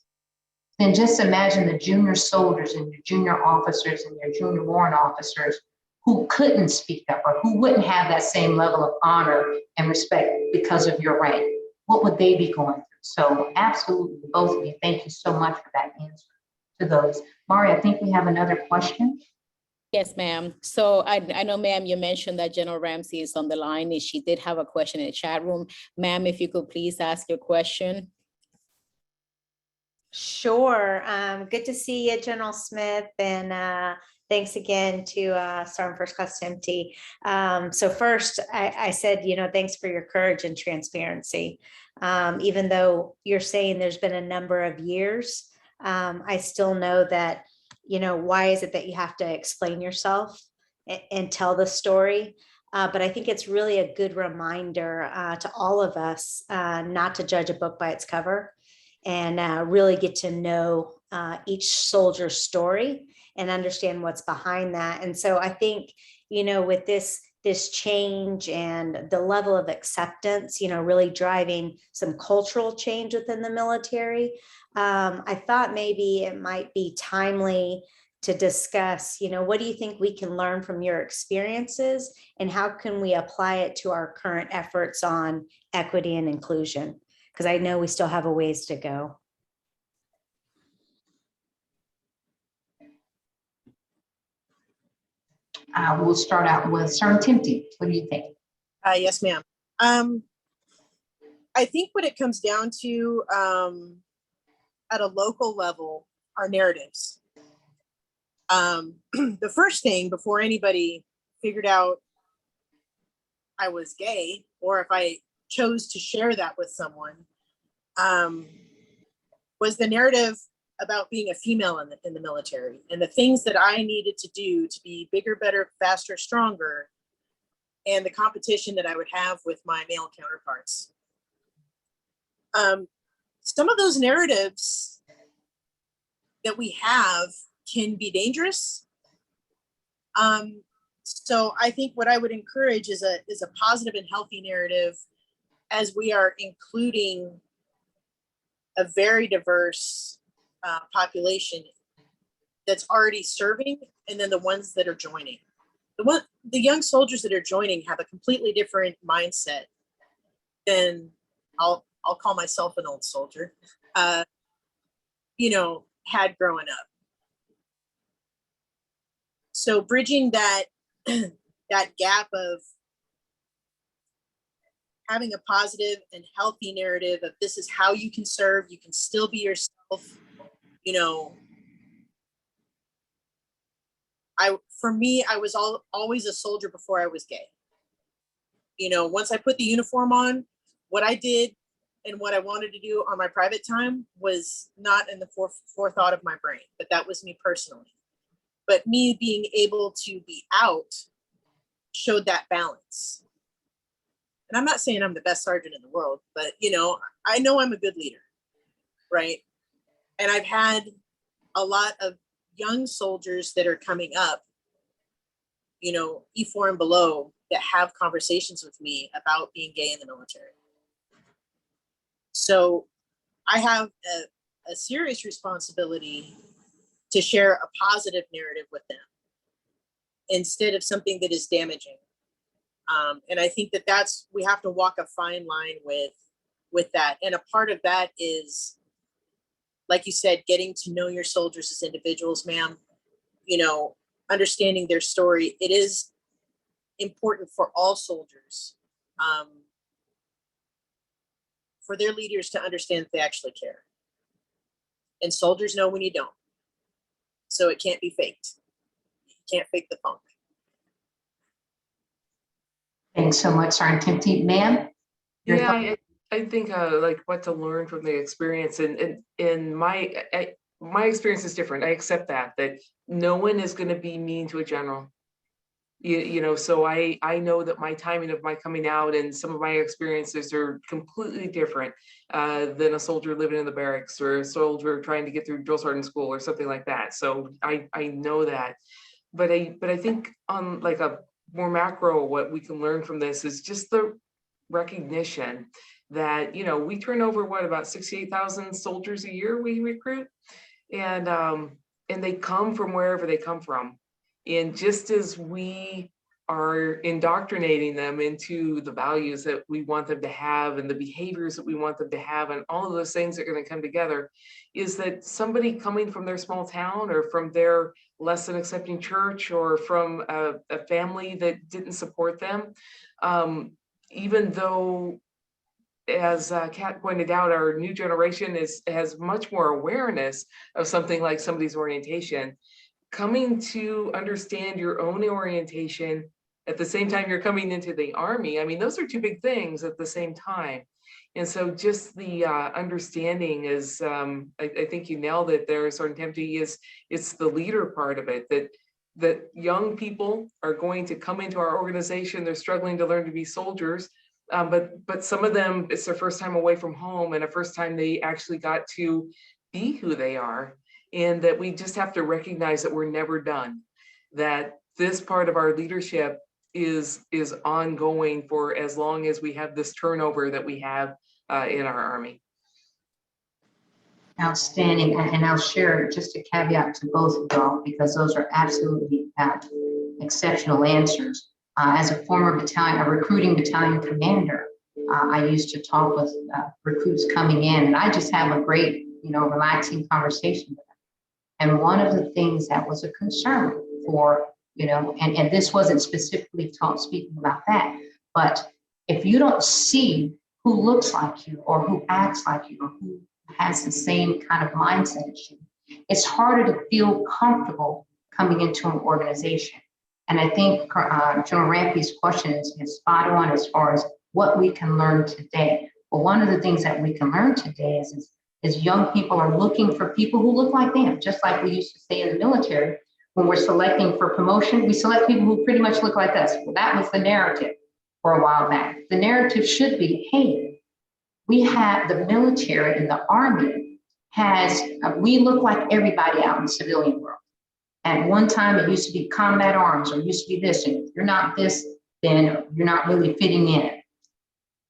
then just imagine the junior soldiers and your junior officers and your junior warrant officers who couldn't speak up or who wouldn't have that same level of honor and respect because of your rank. What would they be going through? So absolutely, both of you, thank you so much for that answer to those. Mari, I think we have another question. Yes, ma'am. So I know, ma'am, you mentioned that General Ramsey is on the line and she did have a question in the chat room. Ma'am, if you could please ask your question. Sure. Good to see you, General Smith, and thanks again to Sergeant First Class Temte. So first, I said, thanks for your courage and transparency. Even though you're saying there's been a number of years, I still know that, why is it that you have to explain yourself and tell the story? But I think it's really a good reminder to all of us not to judge a book by its cover, and really get to know each soldier's story and understand what's behind that. And so I think, with this change and the level of acceptance, really driving some cultural change within the military, I thought maybe it might be timely to discuss, what do you think we can learn from your experiences and how can we apply it to our current efforts on equity and inclusion? Because I know we still have a ways to go. We'll start out with Sergeant Temte. What do you think? Yes, ma'am. I think what it comes down to at a local level are narratives. The first thing before anybody figured out I was gay, or if I chose to share that with someone, was the narrative about being a female in the military and the things that I needed to do to be bigger, better, faster, stronger, and the competition that I would have with my male counterparts. Some of those narratives that we have can be dangerous. So I think what I would encourage is a positive and healthy narrative as we are including a very diverse population that's already serving, and then the ones that are joining. The young soldiers that are joining have a completely different mindset than I'll call myself an old soldier, had growing up. So bridging that that gap of having a positive and healthy narrative of this is how you can serve, you can still be yourself. For me, I was always a soldier before I was gay. Once I put the uniform on, what I did and what I wanted to do on my private time was not in the forethought of my brain, but that was me personally. But me being able to be out showed that balance. And I'm not saying I'm the best sergeant in the world, but I know I'm a good leader, right? And I've had a lot of young soldiers that are coming up, E4 and below, that have conversations with me about being gay in the military. So I have a serious responsibility to share a positive narrative with them instead of something that is damaging. And I think we have to walk a fine line with that. And a part of that is, like you said, getting to know your soldiers as individuals, ma'am, understanding their story. It is important for all soldiers, for their leaders to understand that they actually care. And soldiers know when you don't. So it can't be faked. You can't fake the funk. Thanks so much, Sergeant Temte. Ma'am? Yeah, I think like what to learn from the experience, and my experience is different. I accept that no one is going to be mean to a general. So I know that my timing of my coming out and some of my experiences are completely different than a soldier living in the barracks or a soldier trying to get through drill sergeant school or something like that. So I know that, but I think on like a more macro, what we can learn from this is just the recognition that, you know, we turn over what, about 68,000 soldiers a year we recruit, and they come from wherever they come from. And just as we are indoctrinating them into the values that we want them to have and the behaviors that we want them to have, and all of those things are going to come together, is that somebody coming from their small town or from their less than accepting church or from a family that didn't support them, even though, as Kat pointed out, our new generation has much more awareness of something like somebody's orientation. Coming to understand your own orientation at the same time you're coming into the Army, I mean, those are two big things at the same time. And so just the understanding is, I think you nailed it there, Sergeant Temte, it's the leader part of it, that young people are going to come into our organization, they're struggling to learn to be soldiers, but some of them, it's their first time away from home and a first time they actually got to be who they are. And that we just have to recognize that we're never done, that this part of our leadership is ongoing for as long as we have this turnover that we have in our Army. Outstanding. And I'll share just a caveat to both of y'all, because those are absolutely exceptional answers. As a former a recruiting battalion commander, I used to talk with recruits coming in, and I just have a great, relaxing conversation with them. And one of the things that was a concern for, and this wasn't specifically speaking about that, but if you don't see who looks like you or who acts like you or who has the same kind of mindset as you, it's harder to feel comfortable coming into an organization. And I think General Rampy's question is spot on as far as what we can learn today. Well, one of the things that we can learn today is young people are looking for people who look like them, just like we used to say in the military. When we're selecting for promotion, we select people who pretty much look like us. Well, that was the narrative for a while back. The narrative should be, hey, we have the military and the Army we look like everybody out in the civilian world. At one time, it used to be combat arms, or it used to be this, and if you're not this, then you're not really fitting in.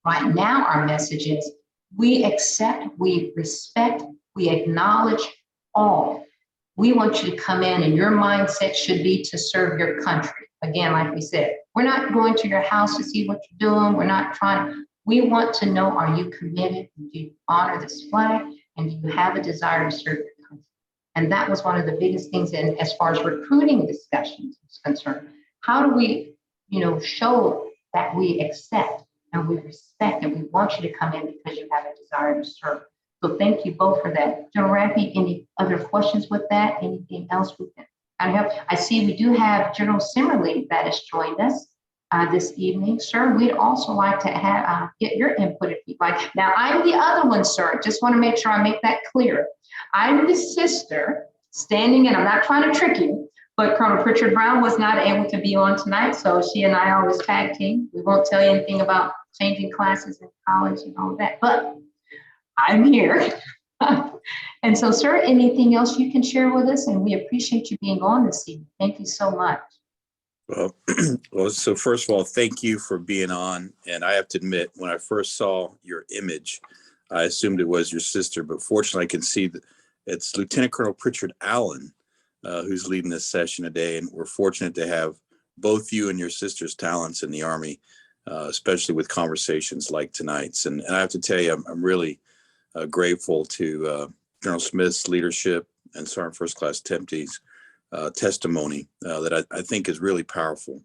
Right now, our message is we accept, we respect, we acknowledge all. We want you to come in, and your mindset should be to serve your country. Again, like we said, we're not going to your house to see what you're doing. We're not trying. We want to know, are you committed? Do you honor this flag? And do you have a desire to serve your country? And that was one of the biggest things in as far as recruiting discussions is concerned. How do we, show that we accept and we respect and we want you to come in because you have a desire to serve? So thank you both for that. General Rampy, any other questions with that? Anything else we can help? I see we do have General Simmerly that has joined us this evening. Sir, we'd also like to have get your input if you'd like. Now, I'm the other one, sir. Just want to make sure I make that clear. I'm the sister standing in. I'm not trying to trick you, but Colonel Pritchard Brown was not able to be on tonight, so she and I always tag team. We won't tell you anything about changing classes in college and all of that, but I'm here. And so, sir, anything else you can share with us? And we appreciate you being on this evening. Thank you so much. Well, so first of all, thank you for being on. And I have to admit, when I first saw your image, I assumed it was your sister, but fortunately I can see that it's Lieutenant Colonel Pritchard Allen, who's leading this session today. And we're fortunate to have both you and your sister's talents in the Army, especially with conversations like tonight's. And I have to tell you, I'm really grateful to General Smith's leadership and Sergeant First Class Temte's testimony that I think is really powerful.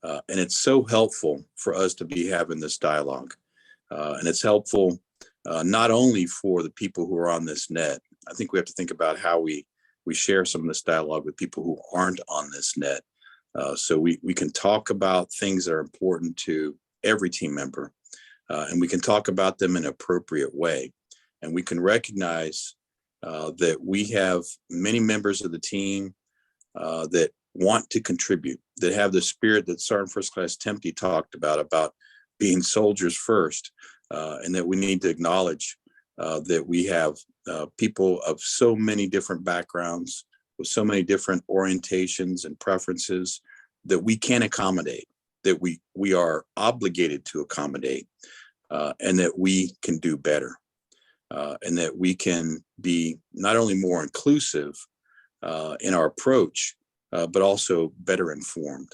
And it's so helpful for us to be having this dialogue. And it's helpful not only for the people who are on this net. I think we have to think about how we share some of this dialogue with people who aren't on this net. So we can talk about things that are important to every team member, and we can talk about them in an appropriate way. And we can recognize that we have many members of the team that want to contribute, that have the spirit that Sergeant First Class Temte talked about being soldiers first, and that we need to acknowledge that we have people of so many different backgrounds, with so many different orientations and preferences that we can accommodate. that we are obligated to accommodate, and that we can do better, and that we can be not only more inclusive in our approach, but also better informed.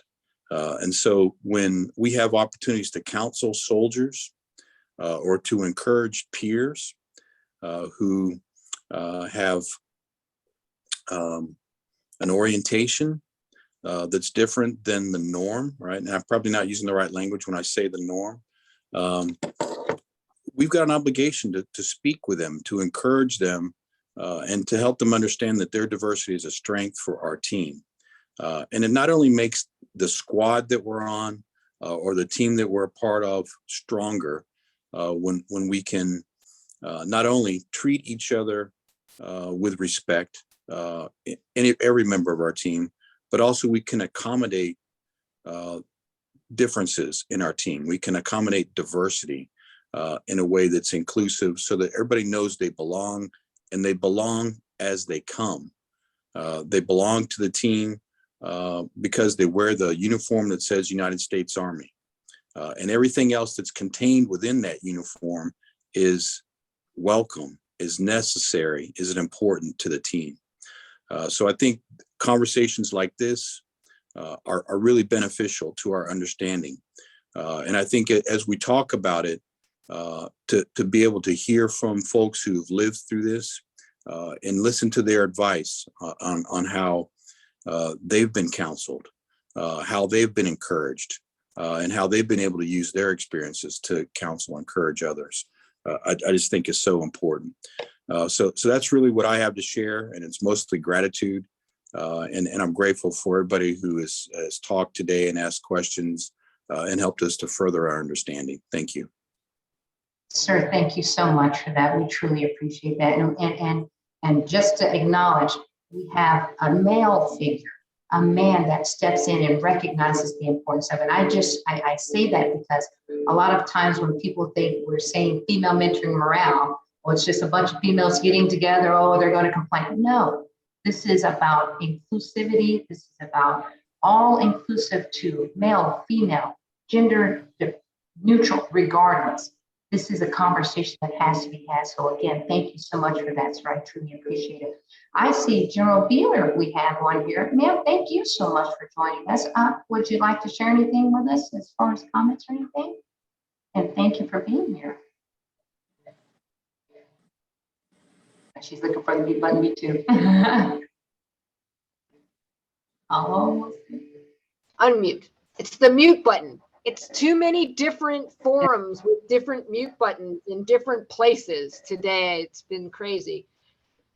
And so when we have opportunities to counsel soldiers or to encourage peers who have an orientation that's different than the norm, right? And I'm probably not using the right language when I say the norm. We've got an obligation to speak with them, to encourage them, and to help them understand that their diversity is a strength for our team. And it not only makes the squad that we're on or the team that we're a part of stronger when we can not only treat each other with respect, every member of our team, but also we can accommodate differences in our team. We can accommodate diversity in a way that's inclusive so that everybody knows they belong, and they belong as they come. They belong to the team because they wear the uniform that says United States Army. And everything else that's contained within that uniform is welcome, is necessary, is important to the team. So I think conversations like this are really beneficial to our understanding. And I think as we talk about it, to be able to hear from folks who've lived through this and listen to their advice on how they've been counseled, how they've been encouraged, and how they've been able to use their experiences to counsel and encourage others. I just think is so important. So that's really what I have to share, and it's mostly gratitude. And I'm grateful for everybody who has talked today and asked questions and helped us to further our understanding. Thank you. Sir, thank you so much for that. We truly appreciate that. And just to acknowledge, we have a male figure, a man that steps in and recognizes the importance of it. I say that because a lot of times when people think we're saying female mentoring morale, well, it's just a bunch of females getting together, oh, they're going to complain. No, this is about inclusivity. This is about all inclusive to male, female, gender neutral, regardless. This is a conversation that has to be had. So again, thank you so much for that, sir. I truly appreciate it. I see General Beeler, we have one here. Ma'am, thank you so much for joining us. Would you like to share anything with us as far as comments or anything? And thank you for being here. She's looking for the mute button, me too. Oh. Unmute. It's the mute button. It's too many different forums with different mute buttons in different places today. It's been crazy.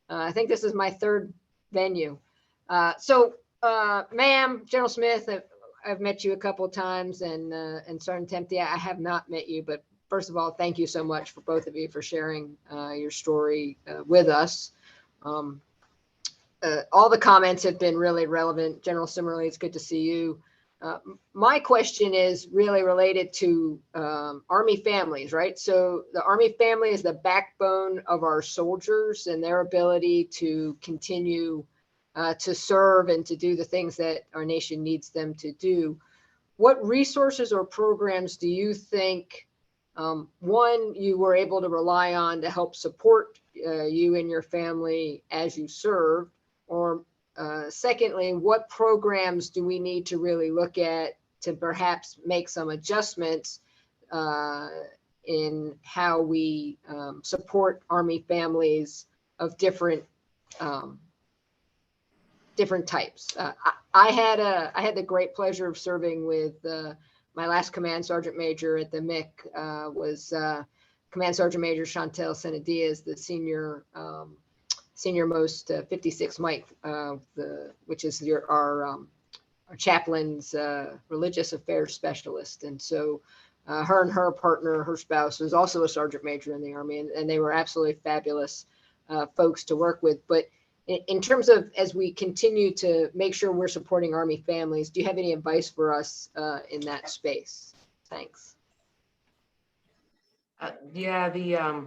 I think this is my third venue. Ma'am, General Smith, I've met you a couple of times, and Sergeant Temte, I have not met you, but first of all, thank you so much for both of you for sharing your story with us. All the comments have been really relevant. General Simmerly, it's good to see you. My question is really related to Army families, right? So the Army family is the backbone of our soldiers and their ability to continue to serve and to do the things that our nation needs them to do. What resources or programs do you think, one, you were able to rely on to help support you and your family as you served, or secondly, what programs do we need to really look at to perhaps make some adjustments in how we support Army families of different types? I had the great pleasure of serving with my last Command Sergeant Major at the MIC was Command Sergeant Major Chantel Senadias, the senior most 56 Mike, which is our chaplain's religious affairs specialist. And so her and her partner, her spouse, was also a sergeant major in the Army, and they were absolutely fabulous folks to work with. But in terms of, as we continue to make sure we're supporting Army families, do you have any advice for us in that space? Thanks. Yeah, the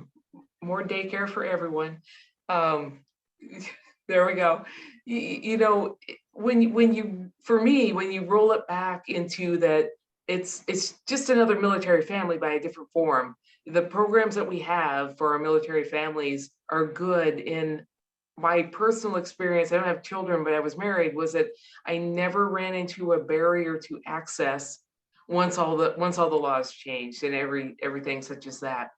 more daycare for everyone. There we go. You know, when you roll it back into that it's just another military family by a different form. The programs that we have for our military families are good. In my personal experience, I don't have children, but I was married, was that I never ran into a barrier to access once all the laws changed and everything such as that.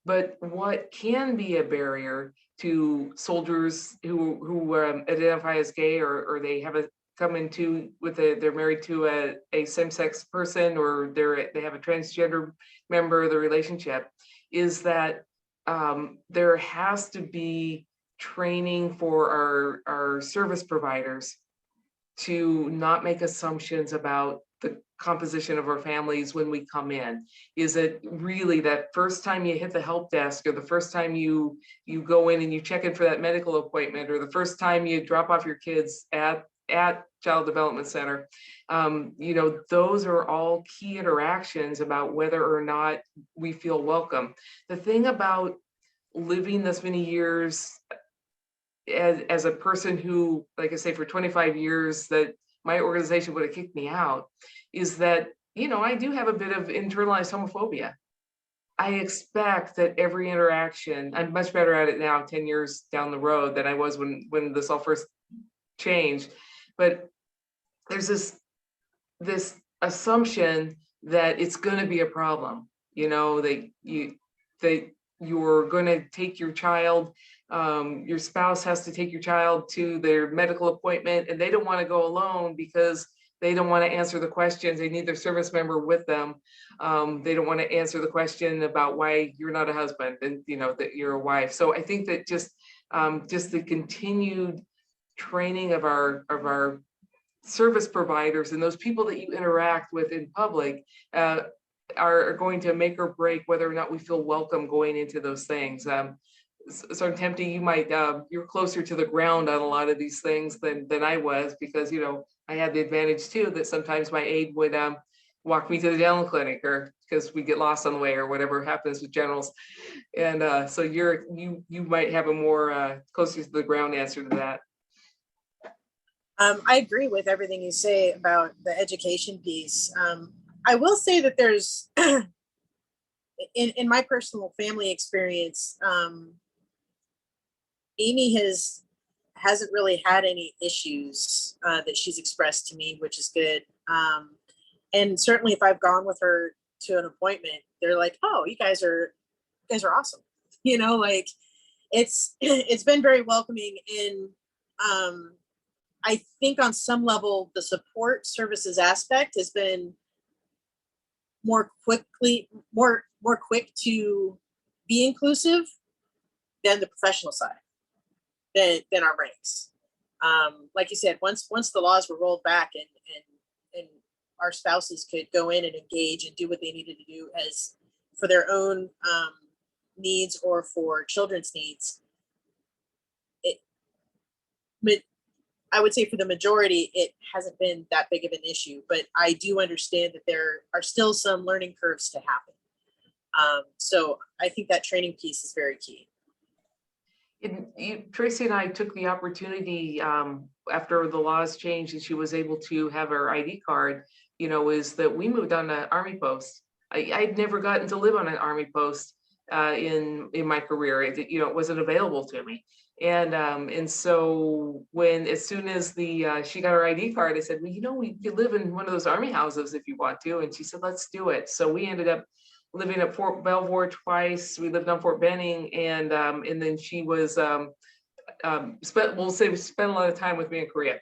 But what can be a barrier to soldiers who identify as gay, or they have a come into with they're married to a same-sex person, or they have a transgender member of the relationship, is that there has to be training for our service providers to not make assumptions about the composition of our families when we come in. Is it really that first time you hit the help desk, or the first time you go in and you check in for that medical appointment, or the first time you drop off your kids at Child Development Center? You know, those are all key interactions about whether or not we feel welcome. The thing about living this many years as a person who, like I say, for 25 years that my organization would have kicked me out, is that, you know, I do have a bit of internalized homophobia. I expect that every interaction, I'm much better at it now, 10 years down the road, than I was when this all first changed. But there's this assumption that it's going to be a problem, you know, that you're going to take your child, your spouse has to take your child to their medical appointment, and they don't want to go alone because they don't want to answer the questions. They need their service member with them. They don't want to answer the question about why you're not a husband and, you know, that you're a wife. So I think that just the continued training of our service providers and those people that you interact with in public are going to make or break whether or not we feel welcome going into those things. So Temte, you might, you're closer to the ground on a lot of these things than I was, because, you know, I had the advantage too, that sometimes my aide would walk me to the dental clinic, or because we get lost on the way, or whatever happens with generals. And so you might have a more closer to the ground answer to that. I agree with everything you say about the education piece. I will say that there's, in my personal family experience, Amy hasn't really had any issues that she's expressed to me, which is good. And certainly if I've gone with her to an appointment, they're like, oh, you guys are awesome. You know, like it's been very welcoming. And I think on some level, the support services aspect has been more quick to be inclusive than the professional side, than our ranks. Like you said, once the laws were rolled back and our spouses could go in and engage and do what they needed to do as for their own needs or for children's needs, I would say for the majority, it hasn't been that big of an issue, but I do understand that there are still some learning curves to happen. So I think that training piece is very key. Tracy and I took the opportunity after the laws changed and she was able to have her ID card, you know, is that we moved on to Army post. I'd never gotten to live on an Army post in my career. You know, it wasn't available to me. And so as soon as she got her ID card, I said, well, you know, we could live in one of those Army houses if you want to. And she said, let's do it. So we ended up living at Fort Belvoir twice. We lived on Fort Benning, and then she was spent a lot of time with me in Korea.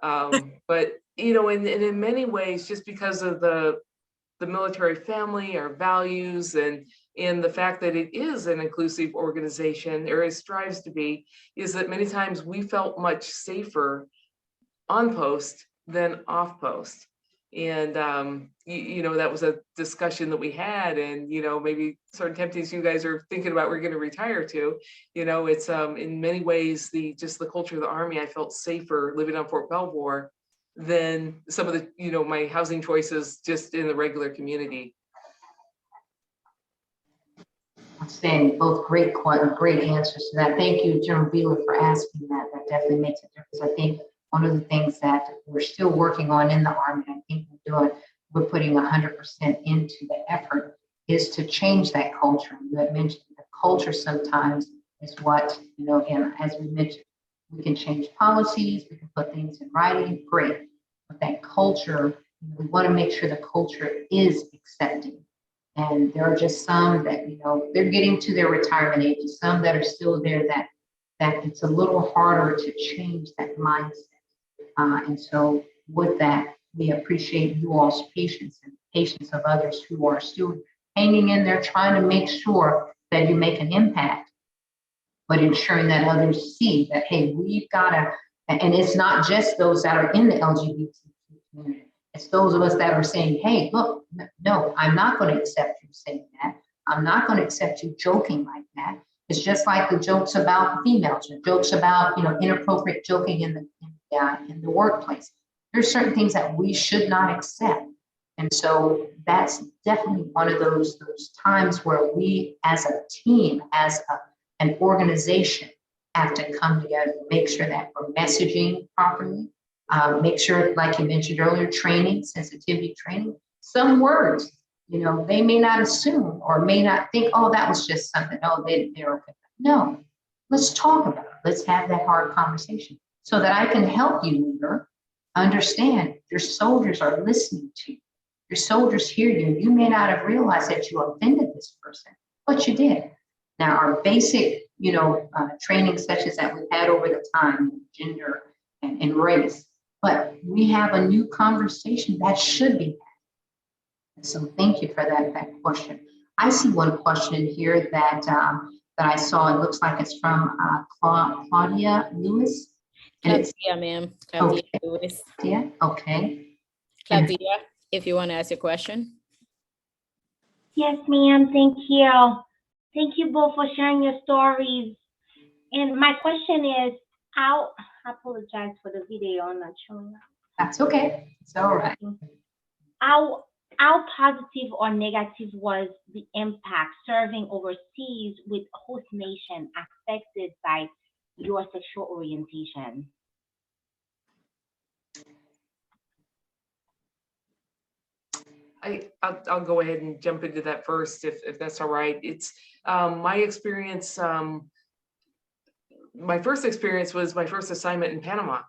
But you know, and in many ways, just because of the military family, our values, and the fact that it is an inclusive organization, or it strives to be, is that many times we felt much safer on post than off post. And you know, that was a discussion that we had, and you know, maybe certain Temptes you guys are thinking about we're going to retire to, you know, it's in many ways the culture of the Army. I felt safer living on Fort Belvoir than some of the, you know, my housing choices just in the regular community. Outstanding, both great answers to that. Thank you, General Beeler, for asking that. That definitely makes a difference. I think one of the things that we're still working on in the Army, I think we're doing we're putting 100% into the effort is to change that culture. You had mentioned the culture sometimes is what, again, as we mentioned, we can change policies, we can put things in writing, great. But that culture, we want to make sure the culture is accepting. And there are just some that, they're getting to their retirement ages, some that are still there that it's a little harder to change that mindset. And so with that, we appreciate you all's patience and patience of others who are still hanging in there, trying to make sure that you make an impact, but ensuring that others see that, hey, we've got to, and it's not just those that are in the LGBTQ community. It's those of us that are saying, hey, look, no, I'm not going to accept you saying that. I'm not going to accept you joking like that. It's just like the jokes about females, or jokes about, inappropriate joking in the workplace. There's certain things that we should not accept. And so that's definitely one of those times where we as a team, as an organization, have to come together, make sure that we're messaging properly, make sure, like you mentioned earlier, training, sensitivity training, some words, they may not assume or may not think, oh, that was just something, oh, they're okay. No, let's talk about it. Let's have that hard conversation so that I can help you, leader, understand your soldiers are listening to you. Your soldiers hear you. You may not have realized that you offended this person, but you did. Now, our basic, training sessions that we've had over the time, gender and race, but we have a new conversation that should be had. So thank you for that question. I see one question here that I saw. It looks like it's from Claudia Lewis. Claudia, ma'am. Claudia Lewis. Yeah, okay. Claudia, if you want to ask a question. Yes, ma'am. Thank you. Thank you both for sharing your stories. And my question is, I apologize for the video not showing up. That's okay. It's all right. How positive or negative was the impact serving overseas with host nation affected by your sexual orientation? I'll go ahead and jump into that first, if that's all right. It's my experience. My first experience was my first assignment in Panama.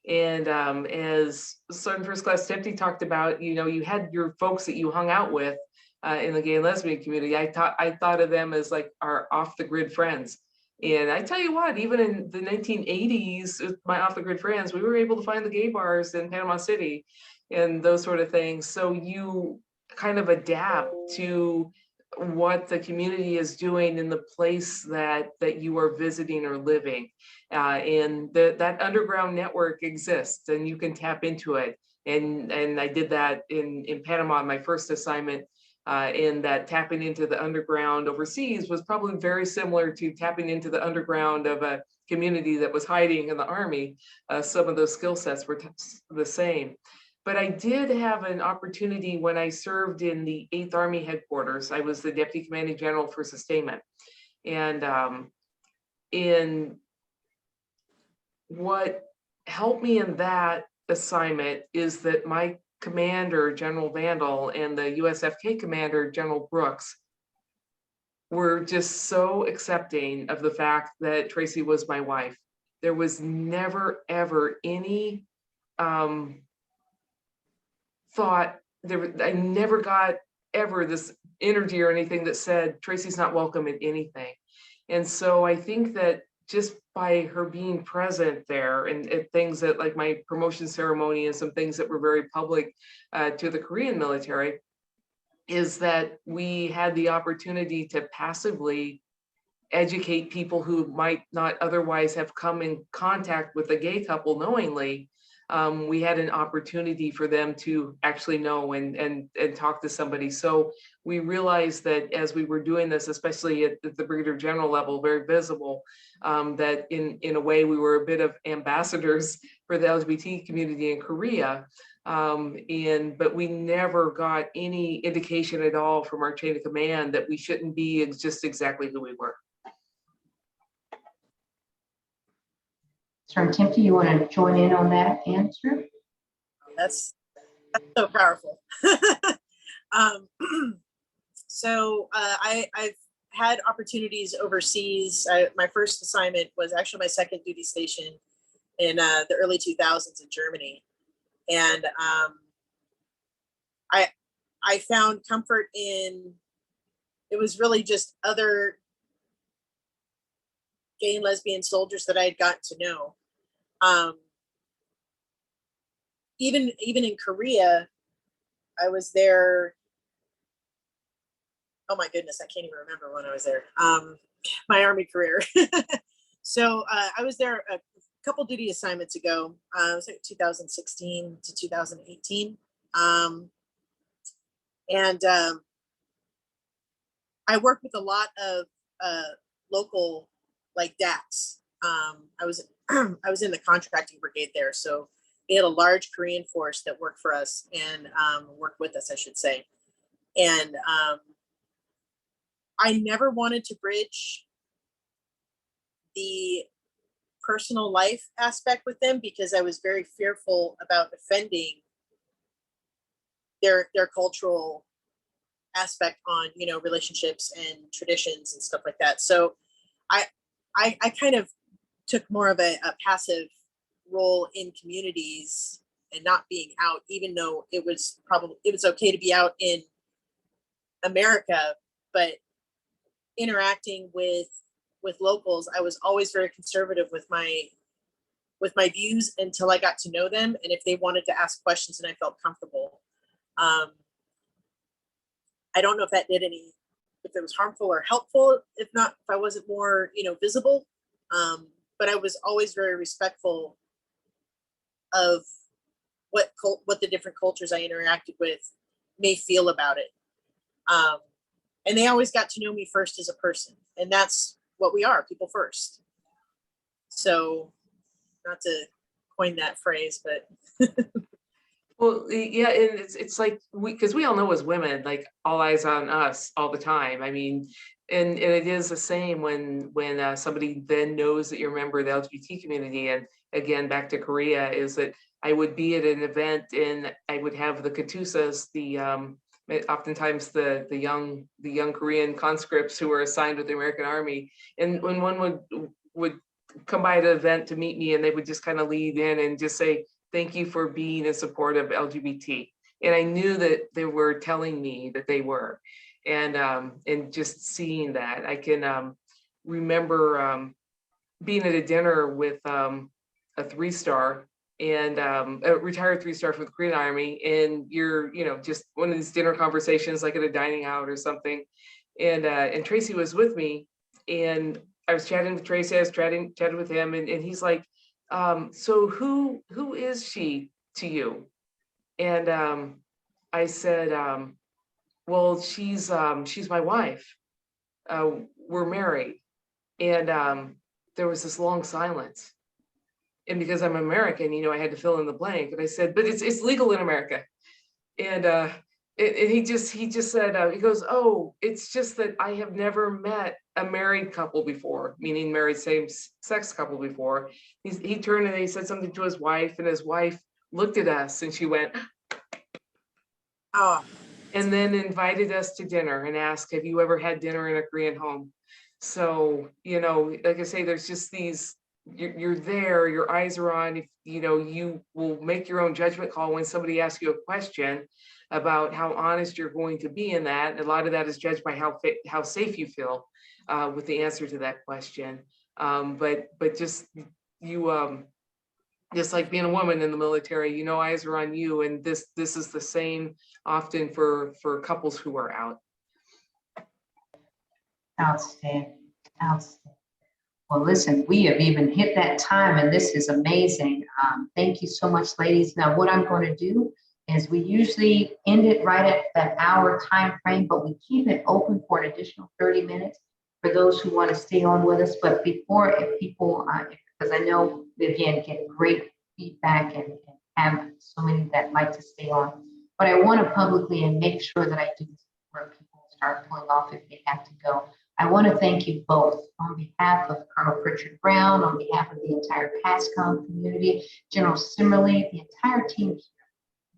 And as Sergeant First Class Temte talked about, you had your folks that you hung out with in the gay and lesbian community. I thought of them as like our off the grid friends. And I tell you what, even in the 1980s, with my off the grid friends, we were able to find the gay bars in Panama City and those sort of things. So you kind of adapt to what the community is doing in the place that you are visiting or living. And that underground network exists and you can tap into it. And I did that in Panama, my first assignment, in that tapping into the underground overseas was probably very similar to tapping into the underground of a community that was hiding in the Army. Some of those skill sets were the same. But I did have an opportunity when I served in the 8th Army headquarters. I was the Deputy Commanding General for Sustainment. And in what helped me in that assignment is that my commander, General Vandal, and the USFK commander, General Brooks, were just so accepting of the fact that Tracy was my wife. There was never, ever any thought, I never got ever this energy or anything that said Tracy's not welcome in anything. And so I think that just by her being present there and things that like my promotion ceremony and some things that were very public to the Korean military, is that we had the opportunity to passively educate people who might not otherwise have come in contact with a gay couple knowingly. We had an opportunity for them to actually know and talk to somebody. So we realized that as we were doing this, especially at the Brigadier General level, very visible, that in a way we were a bit of ambassadors for the LGBT community in Korea. But we never got any indication at all from our chain of command that we shouldn't be just exactly who we were. Sergeant Temte, you want to join in on that answer? That's So powerful. um, I've had opportunities overseas. My first assignment was actually my second duty station in the early 2000s in Germany. And I found comfort in, it was really just other gay and lesbian soldiers that I had gotten to know. Even in Korea, I was there. Oh my goodness, I can't even remember when I was there. My Army career. So I was there a couple duty assignments ago. It was like 2016 to 2018. I worked with a lot of local like DACs. I was I was in the contracting brigade there, so they had a large Korean force that worked for us and worked with us, I should say. And I never wanted to bridge the personal life aspect with them because I was very fearful about offending their cultural aspect on, you know, relationships and traditions and stuff like that. So I kind of took more of a passive role in communities and not being out, even though it was okay to be out in America, but interacting with locals, I was always very conservative with my views until I got to know them, and if they wanted to ask questions and I felt comfortable. I don't know if if it was harmful or helpful, if I wasn't more, you know, visible. But I was always very respectful of what the different cultures I interacted with may feel about it. And they always got to know me first as a person, and that's what we are, people first. So, not to coin that phrase, but Well, yeah, and it's like because we all know as women, like all eyes on us all the time. I mean, and it is the same when somebody then knows that you're a member of the LGBT community. And again, back to Korea, is that I would be at an event and I would have the katusas, oftentimes the young Korean conscripts who were assigned with the American Army, and when one would come by the event to meet me, and they would just kind of lead in and just say, thank you for being in support of LGBT. And I knew that they were telling me that they were. And just seeing that, I can remember being at a dinner with a 3-star and a retired 3-star from the Korean Army. And you're, you know, just one of these dinner conversations like at a dining out or something. And Tracy was with me, and I was chatting with Tracy, I was chatting with him, and he's like, so who is she to you? And I said, well, she's my wife. We're married. And there was this long silence. And because I'm American, you know, I had to fill in the blank. And I said, but it's legal in America. And he just said, he goes, oh, it's just that I have never met a married couple before, meaning married same-sex couple before. He turned and he said something to his wife, and his wife looked at us and she went, oh, and then invited us to dinner and asked, have you ever had dinner in a Korean home? So, you know, like I say, there's just these, you're there, your eyes are on, you know, you will make your own judgment call when somebody asks you a question about how honest you're going to be in that. And a lot of that is judged by how safe you feel with the answer to that question. But just you, just like being a woman in the military, you know, eyes are on you, and this is the same often for couples who are out. Outstanding, outstanding. Well, listen, we have even hit that time, and this is amazing. Thank you so much, ladies. Now, what I'm going to do is we usually end it right at that hour time frame, but we keep it open for an additional 30 minutes for those who want to stay on with us. But before, if people, because I know we again get great feedback and have so many that like to stay on, but I want to publicly and make sure that I do this before people start pulling off if they have to go. I want to thank you both on behalf of Colonel Pritchard Brown, on behalf of the entire PASCOM community, General Simmerly, the entire team here.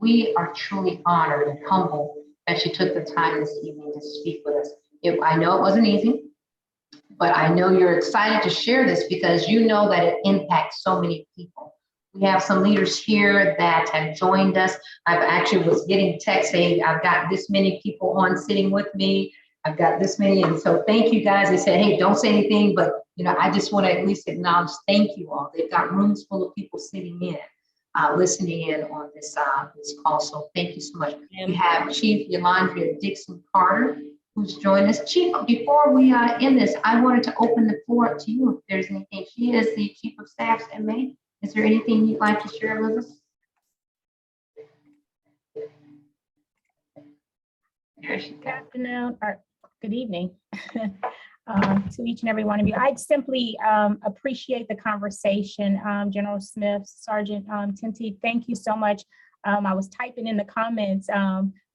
We are truly honored and humbled that you took the time this evening to speak with us. I know it wasn't easy, but I know you're excited to share this because you know that it impacts so many people. We have some leaders here that have joined us. I've actually was getting texts saying, I've got this many people on sitting with me. I've got this many. And so thank you guys. They said, hey, don't say anything, but I just want to at least acknowledge, thank you all. They've got rooms full of people sitting in, listening in on this call. So thank you so much. We have Chief Yolanda Dixon Carter, who's joined us. Chief, before we end this, I wanted to open the floor up to you if there's anything. She is the Chief of Staff's MA. Is there anything you'd like to share with us? Good afternoon, or good evening to each and every one of you. I'd simply appreciate the conversation. General Smith, Sergeant Temte, thank you so much. I was typing in the comments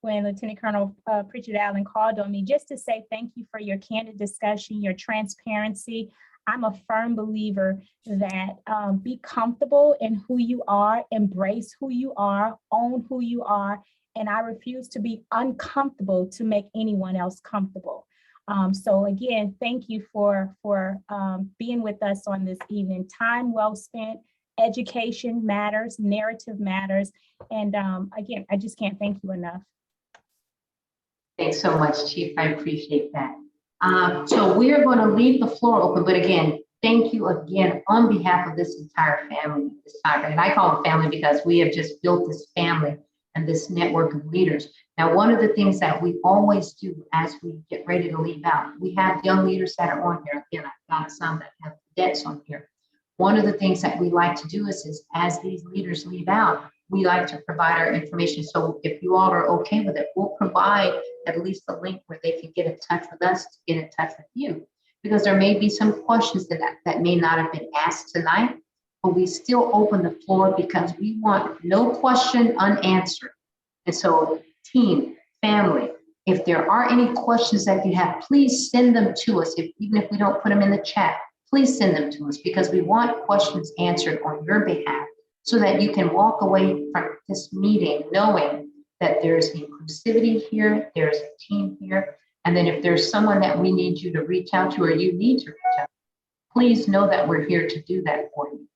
when Lieutenant Colonel Pritchard Allen called on me just to say thank you for your candid discussion, your transparency. I'm a firm believer that be comfortable in who you are, embrace who you are, own who you are, and I refuse to be uncomfortable to make anyone else comfortable. So again, thank you for being with us on this evening. Time well spent, education matters, narrative matters, and again, I just can't thank you enough. Thanks so much, Chief. I appreciate that. So we are going to leave the floor open, but again, thank you again on behalf of this entire family, and I call it family because we have just built this family and this network of leaders. Now, one of the things that we always do as we get ready to leave out, we have young leaders that are on here. Again, I've got some that have cadets on here. One of the things that we like to do is as these leaders leave out, we like to provide our information. So if you all are okay with it, we'll provide at least a link where they can get in touch with us to get in touch with you. Because there may be some questions that may not have been asked tonight, but we still open the floor because we want no question unanswered. And so team, family, if there are any questions that you have, please send them to us. Even if we don't put them in the chat, please send them to us because we want questions answered on your behalf so that you can walk away from this meeting knowing that there's inclusivity here, there's a team here, and then if there's someone that we need you to reach out to or you need to reach out, please know that we're here to do that for you.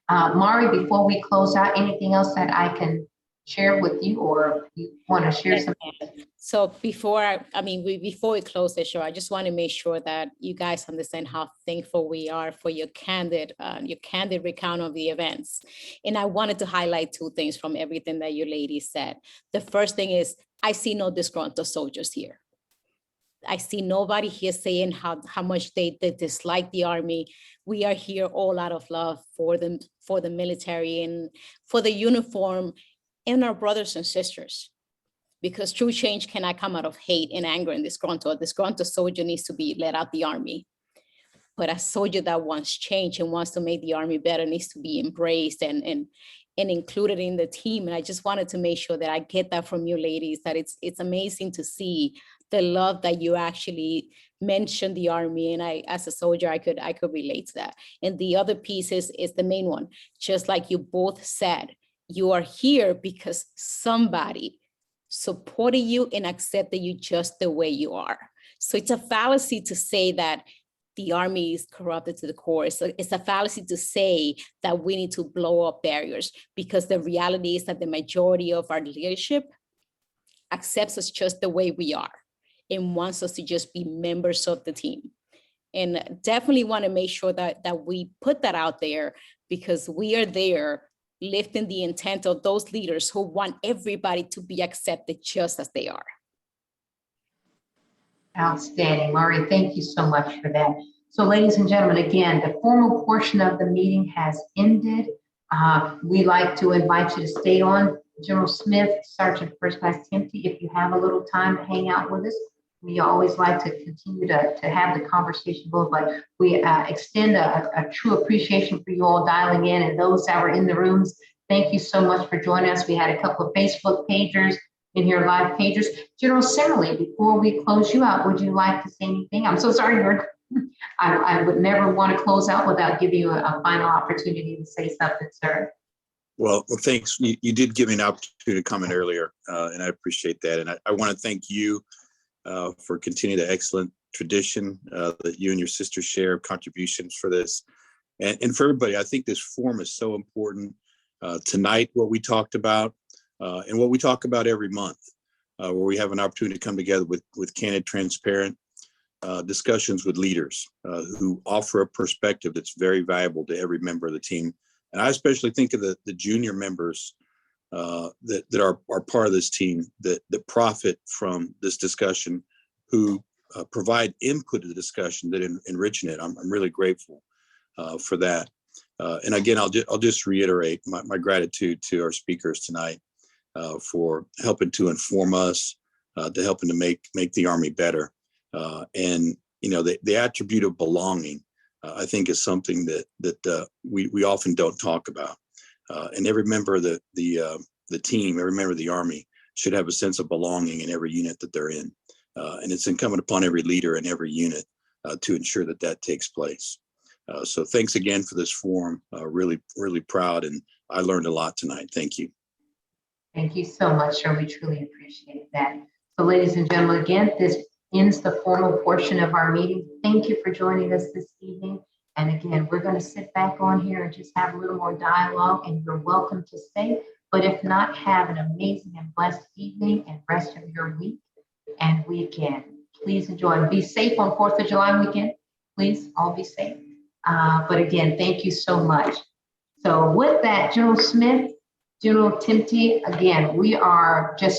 Mari, before we close out, anything else that I can share with you or you want to share something? So before we close the show, I just want to make sure that you guys understand how thankful we are for your candid recount of the events. And I wanted to highlight two things from everything that you ladies said. The first thing is, I see no disgruntled soldiers here. I see nobody here saying how much they dislike the Army. We are here all out of love for the military and for the uniform and our brothers and sisters, because true change cannot come out of hate and anger and disgruntled. A disgruntled soldier needs to be let out the Army. But a soldier that wants change and wants to make the Army better needs to be embraced and included in the team. And I just wanted to make sure that I get that from you ladies, that it's amazing to see the love that you actually mentioned the Army. And I, as a soldier, I could relate to that. And the other piece is the main one, just like you both said, you are here because somebody supported you and accepted you just the way you are. So it's a fallacy to say that the Army is corrupted to the core. So it's a fallacy to say that we need to blow up barriers, because the reality is that the majority of our leadership accepts us just the way we are and wants us to just be members of the team. And definitely want to make sure that we put that out there, because we are there lifting the intent of those leaders who want everybody to be accepted just as they are. Outstanding, Mari, thank you so much for that. So ladies and gentlemen, again, the formal portion of the meeting has ended. We like to invite you to stay on. General Smith, Sergeant First Class Temte, if you have a little time to hang out with us, we always like to continue to have the conversation go, but we extend a true appreciation for you all dialing in, and those that were in the rooms, thank you so much for joining us. We had a couple of Facebook pagers in here, live pagers. General Sally, before we close you out, would you like to say anything? I'm so sorry, I would never want to close out without giving you a final opportunity to say something, sir. Well, thanks. You did give me an opportunity to comment earlier, and I appreciate that. And I want to thank you for continuing the excellent tradition that you and your sister share, contributions for this. And for everybody, I think this forum is so important. Tonight, what we talked about, and what we talk about every month, where we have an opportunity to come together with candid, transparent discussions with leaders who offer a perspective that's very valuable to every member of the team. And I especially think of the junior members that are part of this team that profit from this discussion, who provide input to the discussion that enrich it. I'm really grateful for that. And again, I'll just reiterate my gratitude to our speakers tonight for helping to inform us, to helping to make the Army better. And you know, the attribute of belonging, I think, is something that we often don't talk about. And every member of the team, every member of the Army should have a sense of belonging in every unit that they're in. And it's incumbent upon every leader in every unit to ensure that takes place. So thanks again for this forum. Really, really proud, and I learned a lot tonight. Thank you. Thank you so much, sir. We truly appreciate that. So ladies and gentlemen, again, this ends the formal portion of our meeting. Thank you for joining us this evening. And again, we're going to sit back on here and just have a little more dialogue, and you're welcome to stay. But if not, have an amazing and blessed evening and rest of your week and weekend. Please enjoy and be safe on 4th of July weekend. Please all be safe. But again, thank you so much. So with that, General Smith, General Temte, again, we are just